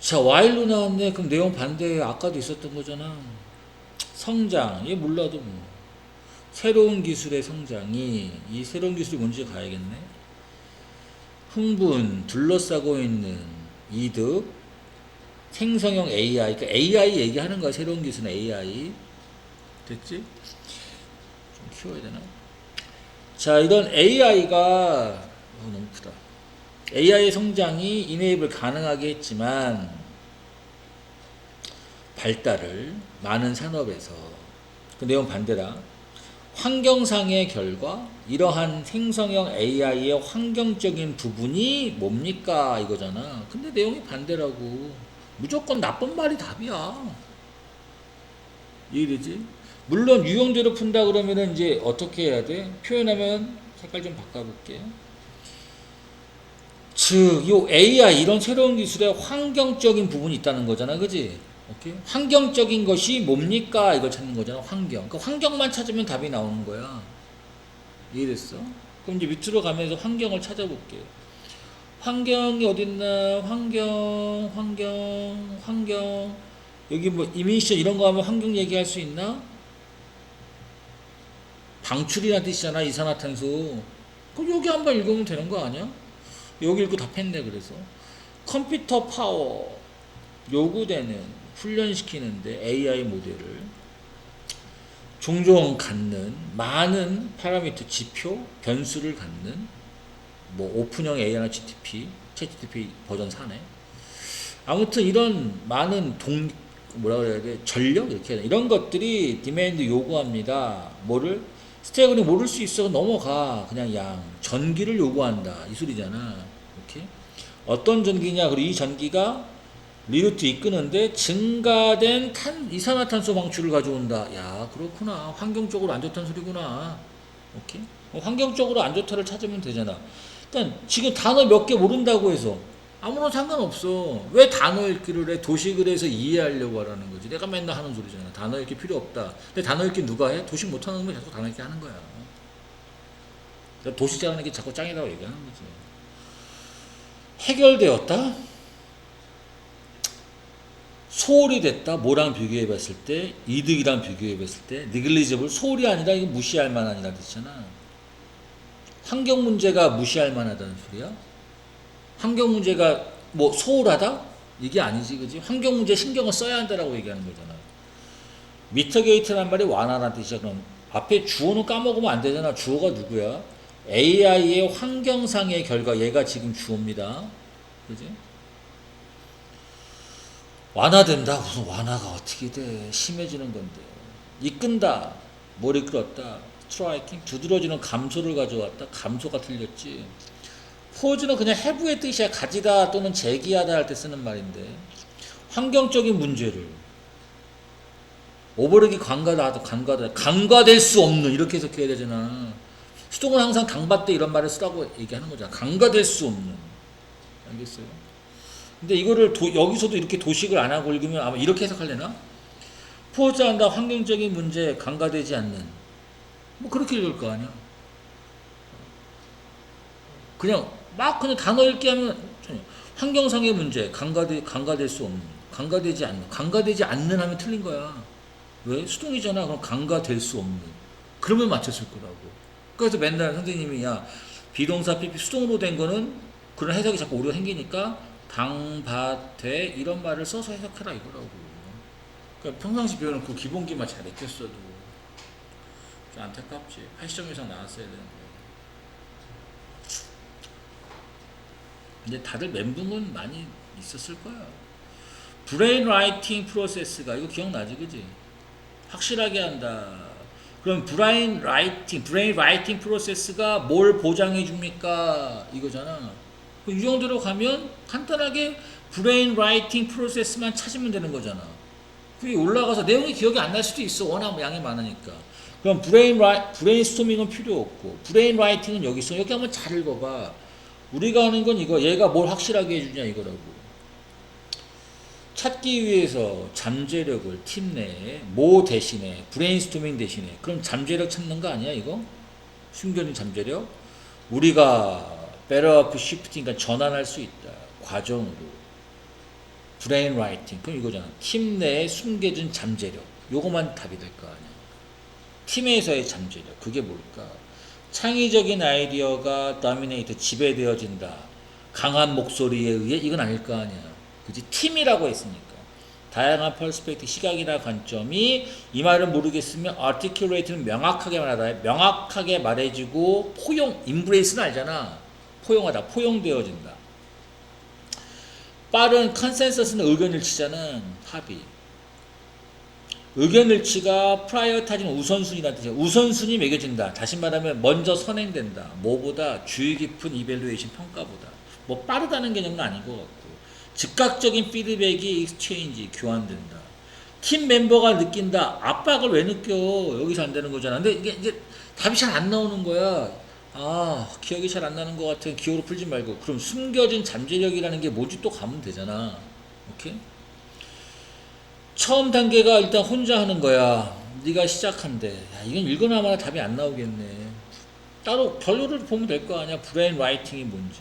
자, while로 나왔네. 그럼 내용 반대에 아까도 있었던 거잖아. 성장. 얘 몰라도 뭐. 새로운 기술의 성장이, 이 새로운 기술이 뭔지 가야겠네. 흥분, 둘러싸고 있는 이득, 생성형 AI. 그러니까 AI 얘기하는 거야. 새로운 기술은 AI. 됐지? 좀 키워야 되나? 자, 이런 AI가 너무 크다. AI의 성장이 이네이블 가능하게 했지만 발달을 많은 산업에서 그 내용 반대라. 환경상의 결과 이러한 생성형 AI의 환경적인 부분이 뭡니까 이거잖아. 근데 내용이 반대라고. 무조건 나쁜 말이 답이야. 이해되지? 물론 유형대로 푼다 그러면은 이제 어떻게 해야 돼? 표현하면 색깔 좀 바꿔볼게. 즉, 요 AI 이런 새로운 기술에 환경적인 부분이 있다는 거잖아, 그지? 오케이? 환경적인 것이 뭡니까? 이걸 찾는 거잖아, 환경. 그러니까 환경만 찾으면 답이 나오는 거야. 이해됐어? 그럼 이제 밑으로 가면서 환경을 찾아볼게. 환경이 어딨나? 환경. 여기 뭐 이미션 이런 거 하면 환경 얘기할 수 있나? 방출이라는 뜻이잖아, 이산화탄소. 그럼 여기 한번 읽으면 되는 거 아니야? 여기 읽고 답했네. 그래서 컴퓨터 파워 요구되는 훈련시키는데 AI 모델을 종종 갖는 많은 파라미터 지표 변수를 갖는 뭐 오픈형 AI나 GTP 챗GTP 버전 4네. 아무튼 이런 많은 뭐라 그래야 돼? 전력 이렇게 이런 것들이 디맨드 요구합니다. 뭐를 스택을 모를 수 있어 넘어가. 그냥 양 전기를 요구한다 이 소리잖아. 이렇게 어떤 전기냐? 그리고 이 전기가 리루트 이끄는데 증가된 이산화탄소 방출을 가져온다. 야, 그렇구나. 환경적으로 안 좋다는 소리구나. 오케이? 환경적으로 안 좋다를 찾으면 되잖아. 그러니까 지금 단어 몇 개 모른다고 해서 아무런 상관없어. 왜 단어 읽기를 해? 도식을 해서 이해하려고 하라는 거지. 내가 맨날 하는 소리잖아. 단어 읽기 필요 없다. 근데 단어 읽기 누가 해? 도식 못하는 놈이 자꾸 단어 읽기 하는 거야. 도식 잘하는 게 자꾸 짱이라고 얘기하는 거지. 해결되었다? 소홀히 됐다. 뭐랑 비교해 봤을 때, 이득이랑 비교해 봤을 때, negligible, 소홀이 아니라 이거 무시할 만한이라는 뜻이잖아. 환경 문제가 무시할 만하다는 소리야? 환경 문제가 뭐 소홀하다? 이게 아니지, 그지? 환경 문제 신경을 써야 한다라고 얘기하는 거잖아. 미터게이트란 말이 완화라는 뜻이야. 그럼 앞에 주어는 까먹으면 안 되잖아. 주어가 누구야? AI의 환경상의 결과, 얘가 지금 주어입니다. 그지? 완화된다. 무슨 완화가 어떻게 돼? 심해지는 건데. 이끈다. 뭘 이끌었다. 스트라이킹. 두드러지는 감소를 가져왔다. 감소가 틀렸지. 포즈는 그냥 해부의 뜻이야. 가지다 또는 제기하다 할 때 쓰는 말인데. 환경적인 문제를. 오버력이 간과될 수 없는. 이렇게 해석해야 되잖아. 수동은 항상 강받대 이런 말을 쓰라고 얘기하는 거잖아. 간과될 수 없는. 알겠어요? 근데 이거를 여기서도 이렇게 도식을 안 하고 읽으면 아마 이렇게 해석하려나? 포즈한다 환경적인 문제 간과되지 않는. 뭐 그렇게 읽을 거 아니야. 그냥 막 그냥 단어 읽기 하면 환경상의 문제 간과될 수 없는. 간과되지 않는. 간과되지 않는 하면 틀린 거야. 왜? 수동이잖아. 그럼 강가 될 수 없는. 그러면 맞췄을 거라고. 그래서 맨날 선생님이 야 비동사 PP 수동으로 된 거는 그런 해석이 자꾸 오류가 생기니까 당밭에 이런 말을 써서 해석해라 이거라고. 그러니까 평상시 배우는 그 기본기만 잘 익혔어도 좀 안타깝지. 80점 이상 나왔어야 되는데. 근데 다들 멘붕은 많이 있었을 거야. 브레인 라이팅 프로세스가 이거 기억나지, 그지? 확실하게 한다. 그럼 브레인 라이팅 프로세스가 뭘 보장해 줍니까? 이거잖아. 이 정도로 가면 간단하게 브레인 라이팅 프로세스만 찾으면 되는 거잖아. 그게 올라가서 내용이 기억이 안 날 수도 있어. 워낙 양이 많으니까. 그럼 브레인스토밍은 필요 없고 브레인 라이팅은 여기 있어. 여기 한번 잘 읽어봐. 우리가 하는 건 이거. 얘가 뭘 확실하게 해주냐 이거라고. 찾기 위해서 잠재력을 팀 내에 뭐 대신에 브레인스토밍 대신에 그럼 잠재력 찾는 거 아니야 이거? 숨겨진 잠재력? 우리가 better shifting 그러니까 전환할 수 있다. 과정으로 브레인 라이팅 그럼 이거잖아. 팀 내에 숨겨진 잠재력 요거만 답이 될 거 아니야. 팀에서의 잠재력 그게 뭘까? 창의적인 아이디어가 dominate 지배되어진다. 강한 목소리에 의해 이건 아닐 거 아니야. 그지? 팀이라고 했으니까. 다양한 퍼스펙티브 시각이나 관점이 이 말은 모르겠으면 articulate는 명확하게 말하다. 명확하게 말해지고 포용, embrace는 알잖아. 포용하다. 포용되어진다. 빠른 컨센서스는 의견일치자는 합의. 의견일치가 프라이어타진 우선순위라는 뜻이야. 우선순위 매겨진다. 다시 말하면 먼저 선행된다. 뭐보다 주의 깊은 이밸루에이션 평가보다. 뭐 빠르다는 개념은 아닌 것 같고. 즉각적인 피드백이 익스체인지 교환된다. 팀 멤버가 느낀다. 압박을 왜 느껴? 여기서 안 되는 거잖아. 근데 이게 이제 답이 잘 안 나오는 거야. 아 기억이 잘 안 나는 것 같은 기호로 풀지 말고 그럼 숨겨진 잠재력이라는 게 뭐지 또 가면 되잖아. 오케이? 처음 단계가 일단 혼자 하는 거야. 네가 시작한대. 야, 이건 읽어나마나 답이 안 나오겠네. 따로 결론을 보면 될 거 아니야. 브레인 라이팅이 뭔지.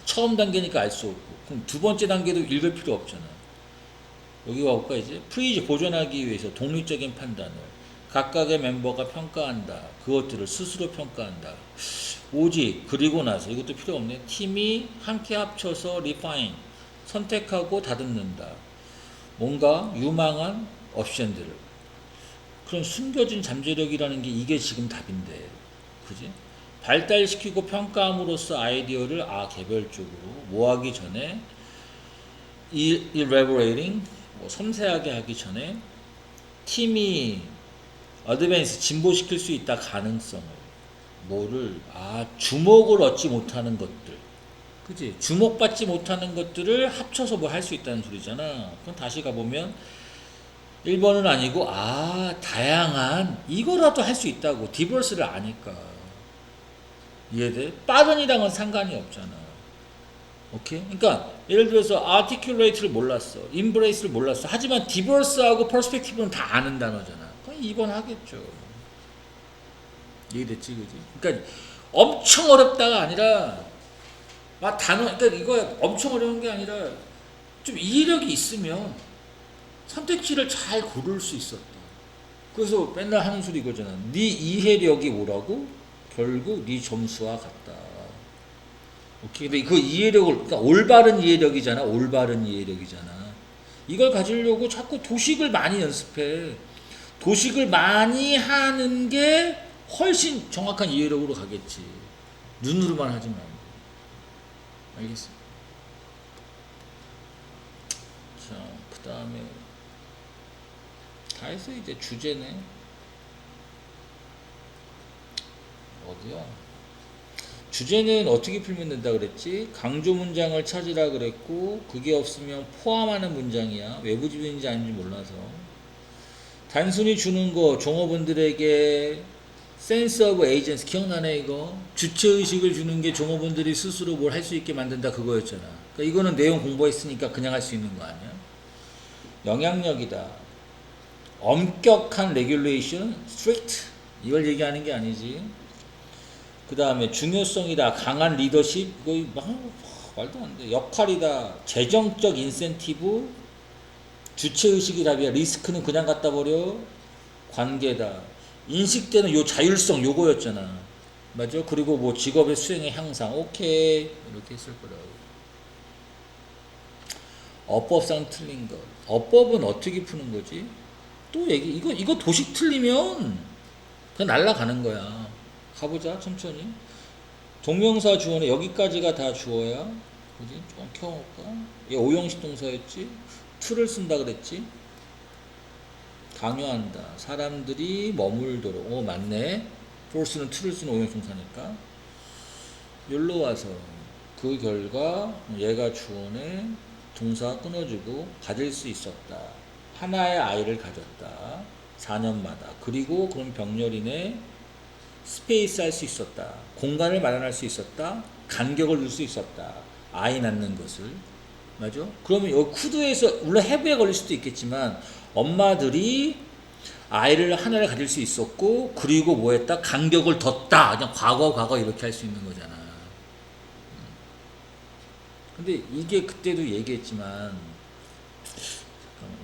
처음 단계니까 알 수 없고. 그럼 두 번째 단계도 읽을 필요 없잖아. 여기 와볼까 이제? 프리즈 보존하기 위해서 독립적인 판단을 각각의 멤버가 평가한다. 그것들을 스스로 평가한다. 오직 그리고 나서 이것도 필요 없네. 팀이 함께 합쳐서 리파인 선택하고 다듬는다. 뭔가 유망한 옵션들을. 그런 숨겨진 잠재력이라는 게 이게 지금 답인데, 그지? 발달시키고 평가함으로써 아이디어를 개별적으로 뭐 하기 전에 elaborating 뭐 섬세하게 하기 전에 팀이 어드밴스 진보시킬 수 있다 가능성을 뭐를 주목을 얻지 못하는 것들, 그지? 주목받지 못하는 것들을 합쳐서 뭐 할 수 있다는 소리잖아. 그럼 다시 가보면 1번은 아니고 다양한 이거라도 할 수 있다고. 디버스를 아니까. 이해돼? 빠른이랑은 상관이 없잖아. 오케이? 그러니까 예를 들어서 articulate를 몰랐어. embrace를 몰랐어. 하지만 diverse하고 perspective는 다 아는 단어잖아. 그럼 2번 하겠죠. 이해됐지? 그지? 그러니까 엄청 어렵다가 아니라 그러니까 이거 엄청 어려운 게 아니라 좀 이해력이 있으면 선택지를 잘 고를 수 있었다. 그래서 맨날 하는 소리 이거잖아. 네 이해력이 뭐라고? 결국 네 점수와 같다. 오케이. 근데 그 이해력을, 그러니까 올바른 이해력이잖아. 올바른 이해력이잖아. 이걸 가지려고 자꾸 도식을 많이 연습해. 도식을 많이 하는 게 훨씬 정확한 이해력으로 가겠지. 눈으로만 하지 말고. 알겠어? 자, 그 다음에 다 했어. 이제 주제네. 어디야? 주제는 어떻게 풀면 된다 그랬지? 강조 문장을 찾으라 그랬고 그게 없으면 포함하는 문장이야. 외부 지문인지 아닌지 몰라서. 단순히 주는 거 종업원들에게 sense of agency 기억나네 이거? 주체의식을 주는 게 종업원들이 스스로 뭘 할 수 있게 만든다 그거였잖아. 그러니까 이거는 내용 공부했으니까 그냥 할 수 있는 거 아니야? 영향력이다. 엄격한 레귤레이션, strict 이걸 얘기하는 게 아니지. 그 다음에 중요성이다. 강한 리더십 이거 말도 안 돼. 역할이다. 재정적 인센티브 주체의식이 답이야. 리스크는 그냥 갖다 버려. 관계다. 인식되는 요 자율성 요거였잖아. 맞죠? 그리고 뭐 직업의 수행의 향상. 오케이. 이렇게 했을 거라고. 어법상 틀린 것. 어법은 어떻게 푸는 거지? 또 얘기, 이거 도식 틀리면 그냥 날아가는 거야. 가보자, 천천히. 동명사 주어는 여기까지가 다 주어야. 그지? 좀 켜볼까? 얘 오형식 동사였지? to를 쓴다 그랬지? 강요한다. 사람들이 머물도록. 오, 맞네. force는 to를 쓰는 오형식 동사니까. 여기로 와서 그 결과 얘가 주어네. 동사가 끊어지고 가질 수 있었다. 하나의 아이를 가졌다. 4년마다. 그리고 그럼 병렬이네. 스페이스 할 수 있었다. 공간을 마련할 수 있었다. 간격을 둘 수 있었다. 아이 낳는 것을. 맞죠? 그러면 여기 쿠드에서 물론 해부에 걸릴 수도 있겠지만 엄마들이 아이를 하나를 가질 수 있었고 그리고 뭐 했다? 간격을 뒀다. 그냥 과거 이렇게 할 수 있는 거잖아. 근데 이게 그때도 얘기했지만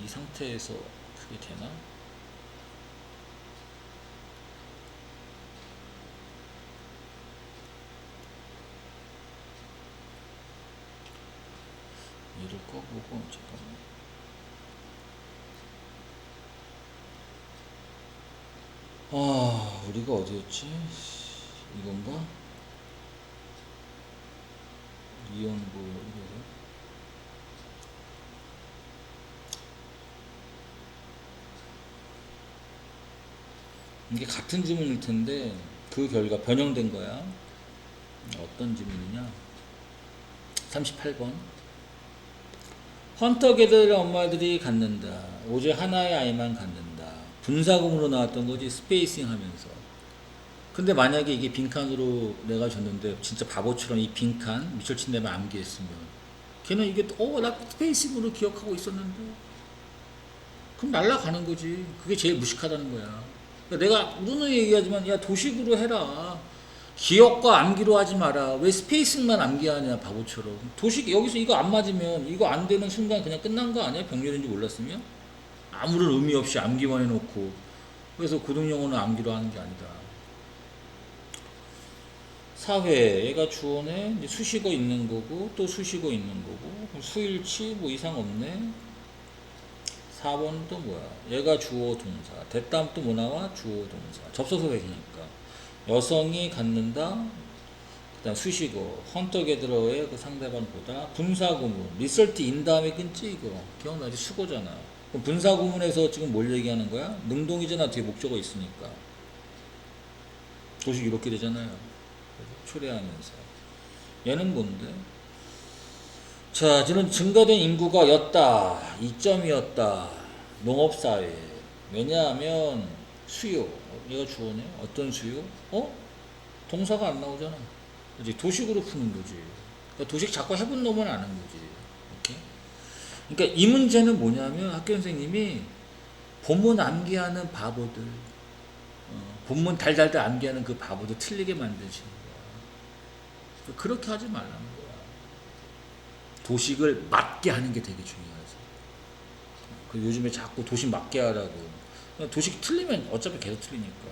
이 상태에서 그게 되나? 얘를 꺼보고 잠깐만. 아, 우리가 어디였지? 이건가? 이연부 이거를 이게 같은 지문일 텐데 그 결과 변형된 거야. 어떤 지문이냐? 38번. 헌터 게더의 엄마들이 갖는다. 오직 하나의 아이만 갖는다. 분사금으로 나왔던 거지. 스페이싱 하면서. 근데 만약에 이게 빈칸으로 내가 줬는데 진짜 바보처럼 이 빈칸 미철친 데만 암기했으면 걔는 이게 나 스페이싱으로 기억하고 있었는데 그럼 날라가는 거지. 그게 제일 무식하다는 거야. 그러니까 내가 우리는 얘기하지만 야 도식으로 해라. 기억과 암기로 하지 마라. 왜 스페이싱만 암기하냐 바보처럼. 도식 여기서 이거 안 맞으면 이거 안 되는 순간 그냥 끝난 거 아니야? 병렬인지 몰랐으면? 아무런 의미 없이 암기만 해놓고 그래서 고등영어는 암기로 하는 게 아니다. 사회 얘가 주어네. 이제 수식어 있는 거고 또 수식어 있는 거고 수일치 뭐 이상 없네. 4번은 또 뭐야? 얘가 주어 동사. 대다음 또 뭐 나와? 주어 동사. 접속사 되니까 여성이 갖는다. 그다음 수식어 헌터 게더러의 그 상대방보다 분사구문 리설트 인 다음에 끊지 이거 기억나지? 수거잖아. 그럼 분사구문에서 지금 뭘 얘기하는 거야? 능동이잖아. 뒤에 목적어 있으니까 도식 이렇게 되잖아요. 초래하면서 얘는 뭔데? 자, 지금 증가된 인구가 였다. 이점이었다. 농업사회. 왜냐하면 수요. 얘가 주어네. 어떤 수요? 동사가 안 나오잖아. 그치? 도식으로 푸는 거지. 그러니까 도식 자꾸 해본 놈은 아는 거지. 이렇게. 그러니까 이 문제는 뭐냐면 학교 선생님이 본문 암기하는 바보들, 본문 달달달 암기하는 그 바보들 틀리게 만드시는 거야. 그렇게 하지 말라는 거야. 도식을 맞게 하는 게 되게 중요하지. 그 요즘에 자꾸 도식 맞게 하라고. 도식 틀리면 어차피 계속 틀리니까.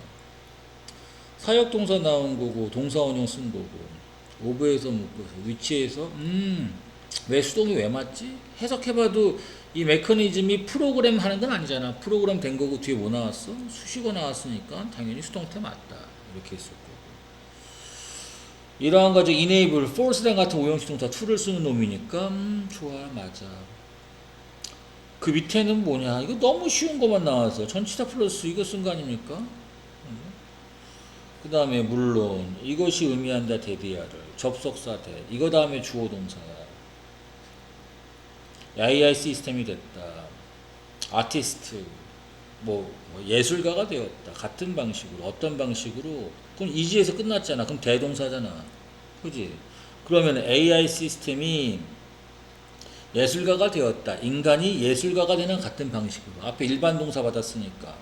사역동사 나온 거고 동사원형 쓴 거고 오브에서 묶어서 위치에서 왜 수동이 왜 맞지? 해석해봐도 이 메커니즘이 프로그램 하는 건 아니잖아. 프로그램 된 거고 뒤에 뭐 나왔어? 수식어 나왔으니까 당연히 수동태 맞다. 이렇게 했을 거고. 이러한 가지 enable, force랑 같은 오형식 동사 to를 쓰는 놈이니까 좋아 맞아. 그 밑에는 뭐냐? 이거 너무 쉬운 것만 나와서 전치사 플러스 이거 쓴 거 아닙니까? 그 다음에 물론 이것이 의미한다 대디아를 접속사 대 이거 다음에 주어 동사야. AI 시스템이 됐다. 아티스트 뭐 예술가가 되었다. 같은 방식으로 어떤 방식으로 그럼 이지에서 끝났잖아. 그럼 대동사잖아. 그지? 그러면 AI 시스템이 예술가가 되었다. 인간이 예술가가 되는 같은 방식으로. 앞에 일반 동사 받았으니까.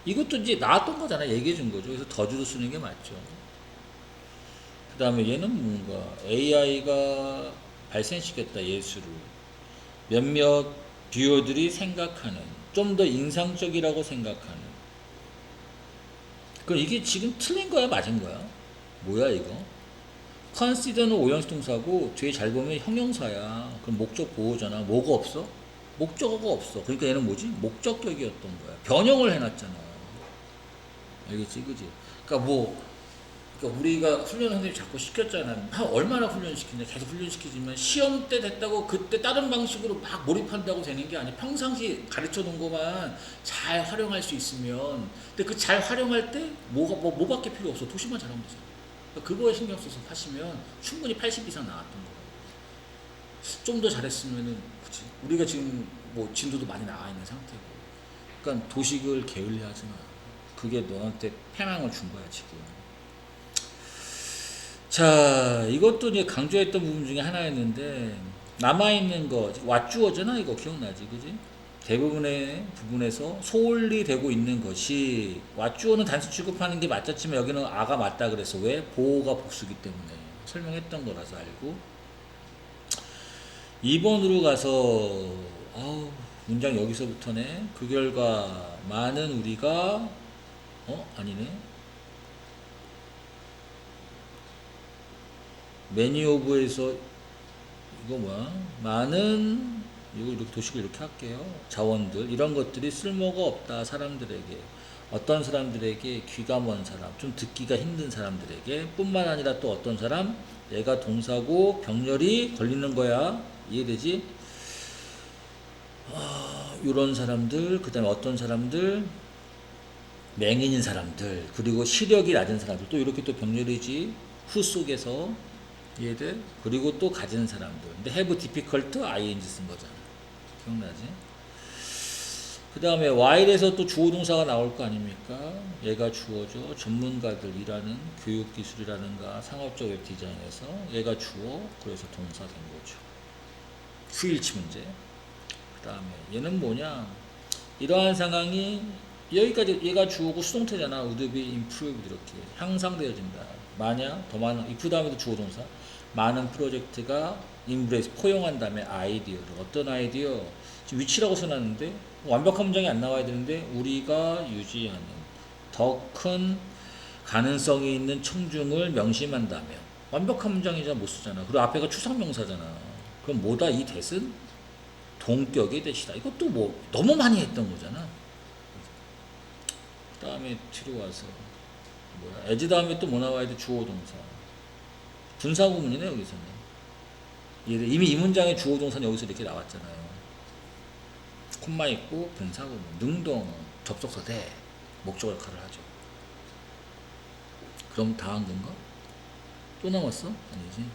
이것도 이제 나왔던 거잖아. 얘기해 준 거죠. 그래서 더주로 쓰는 게 맞죠. 그 다음에 얘는 뭔가 AI가 발생시켰다. 예술을. 몇몇 뷰어들이 생각하는, 좀 더 인상적이라고 생각하는. 그럼 이게 지금 틀린 거야, 맞은 거야? 뭐야 이거? consider는 오형식 동사고 뒤에 잘 보면 형용사야. 그럼 목적 보호잖아. 뭐가 없어? 목적어가 없어. 그러니까 얘는 뭐지? 목적격이었던 거야. 변형을 해놨잖아. 알겠지, 그지? 그러니까 그러니까 우리가 훈련 선생님이 자꾸 시켰잖아. 얼마나 훈련시키냐. 계속 훈련시키지만 시험 때 됐다고 그때 다른 방식으로 막 몰입한다고 되는 게 아니야. 평상시 가르쳐 놓은 것만 잘 활용할 수 있으면. 근데 그 잘 활용할 때 뭐밖에 필요 없어. 도시만 잘하면 되잖아. 그러니까 그거에 신경 써서 하시면 충분히 80 이상 나왔던 거야. 좀 더 잘했으면은, 그치? 우리가 지금 진도도 많이 나와 있는 상태고. 그러니까 도식을 게을리 하지 마. 그게 너한테 패망을 준 거야, 지금. 자, 이것도 이제 강조했던 부분 중에 하나였는데, 남아있는 거, 왓주어잖아, 이거 기억나지, 그지? 대부분의 부분에서 소홀히 되고 있는 것이, 왓주어는 단수 취급하는 게 맞았지만, 여기는 아가 맞다 그래서. 왜? 보호가 복수기 때문에. 설명했던 거라서 알고. 2번으로 가서, 문장 여기서부터네. 그 결과, 많은 우리가, 아니네. 매니 오브에서 이거 뭐야? 많은 이거 이렇게 도식을 이렇게 할게요. 자원들 이런 것들이 쓸모가 없다 사람들에게. 어떤 사람들에게? 귀가 먼 사람, 좀 듣기가 힘든 사람들에게. 뿐만 아니라 또 어떤 사람? 얘가 동사고 병렬이 걸리는 거야. 이해되지? 이런 사람들, 그 다음에 어떤 사람들? 맹인인 사람들, 그리고 시력이 낮은 사람들, 또 이렇게 또 병렬이지. 후 속에서. 이해돼? 그리고 또 가진 사람들. 근데 have difficult ing 쓴 거잖아. 기억나지? 그 다음에 while에서 또 주어 동사가 나올 거 아닙니까? 얘가 주어죠. 전문가들 일하는 교육기술이라는가 상업적 웹 디자인에서 얘가 주어, 그래서 동사 된 거죠. 후일치 문제. 그 다음에 얘는 뭐냐? 이러한 상황이 여기까지 얘가 주어고 수동태잖아. would be improved 이렇게 향상되어진다. 만약 더 많은 if 다음에도 주어 동사 많은 프로젝트가 embrace 포용한 다음에 아이디어를 어떤 아이디어 지금 위치라고 써놨는데 완벽한 문장이 안 나와야 되는데 우리가 유지하는 더 큰 가능성이 있는 청중을 명심한다면 완벽한 문장이잖아. 못 쓰잖아. 그리고 앞에가 추상명사잖아. 그럼 뭐다? 이 대은 동격의 대시다. 이것도 너무 많이 했던 거잖아. 그 다음에 뒤로 와서 뭐야? as 다음에 또 뭐 나와야 돼? 주어 동사. 분사구문이네 여기서는. 이미 이 문장의 주어 동사는 여기서 이렇게 나왔잖아요. 콤마 있고 분사구문. 능동 접속사 대 목적 역할을 하죠. 그럼 다 한 건가? 또 남았어? 아니지.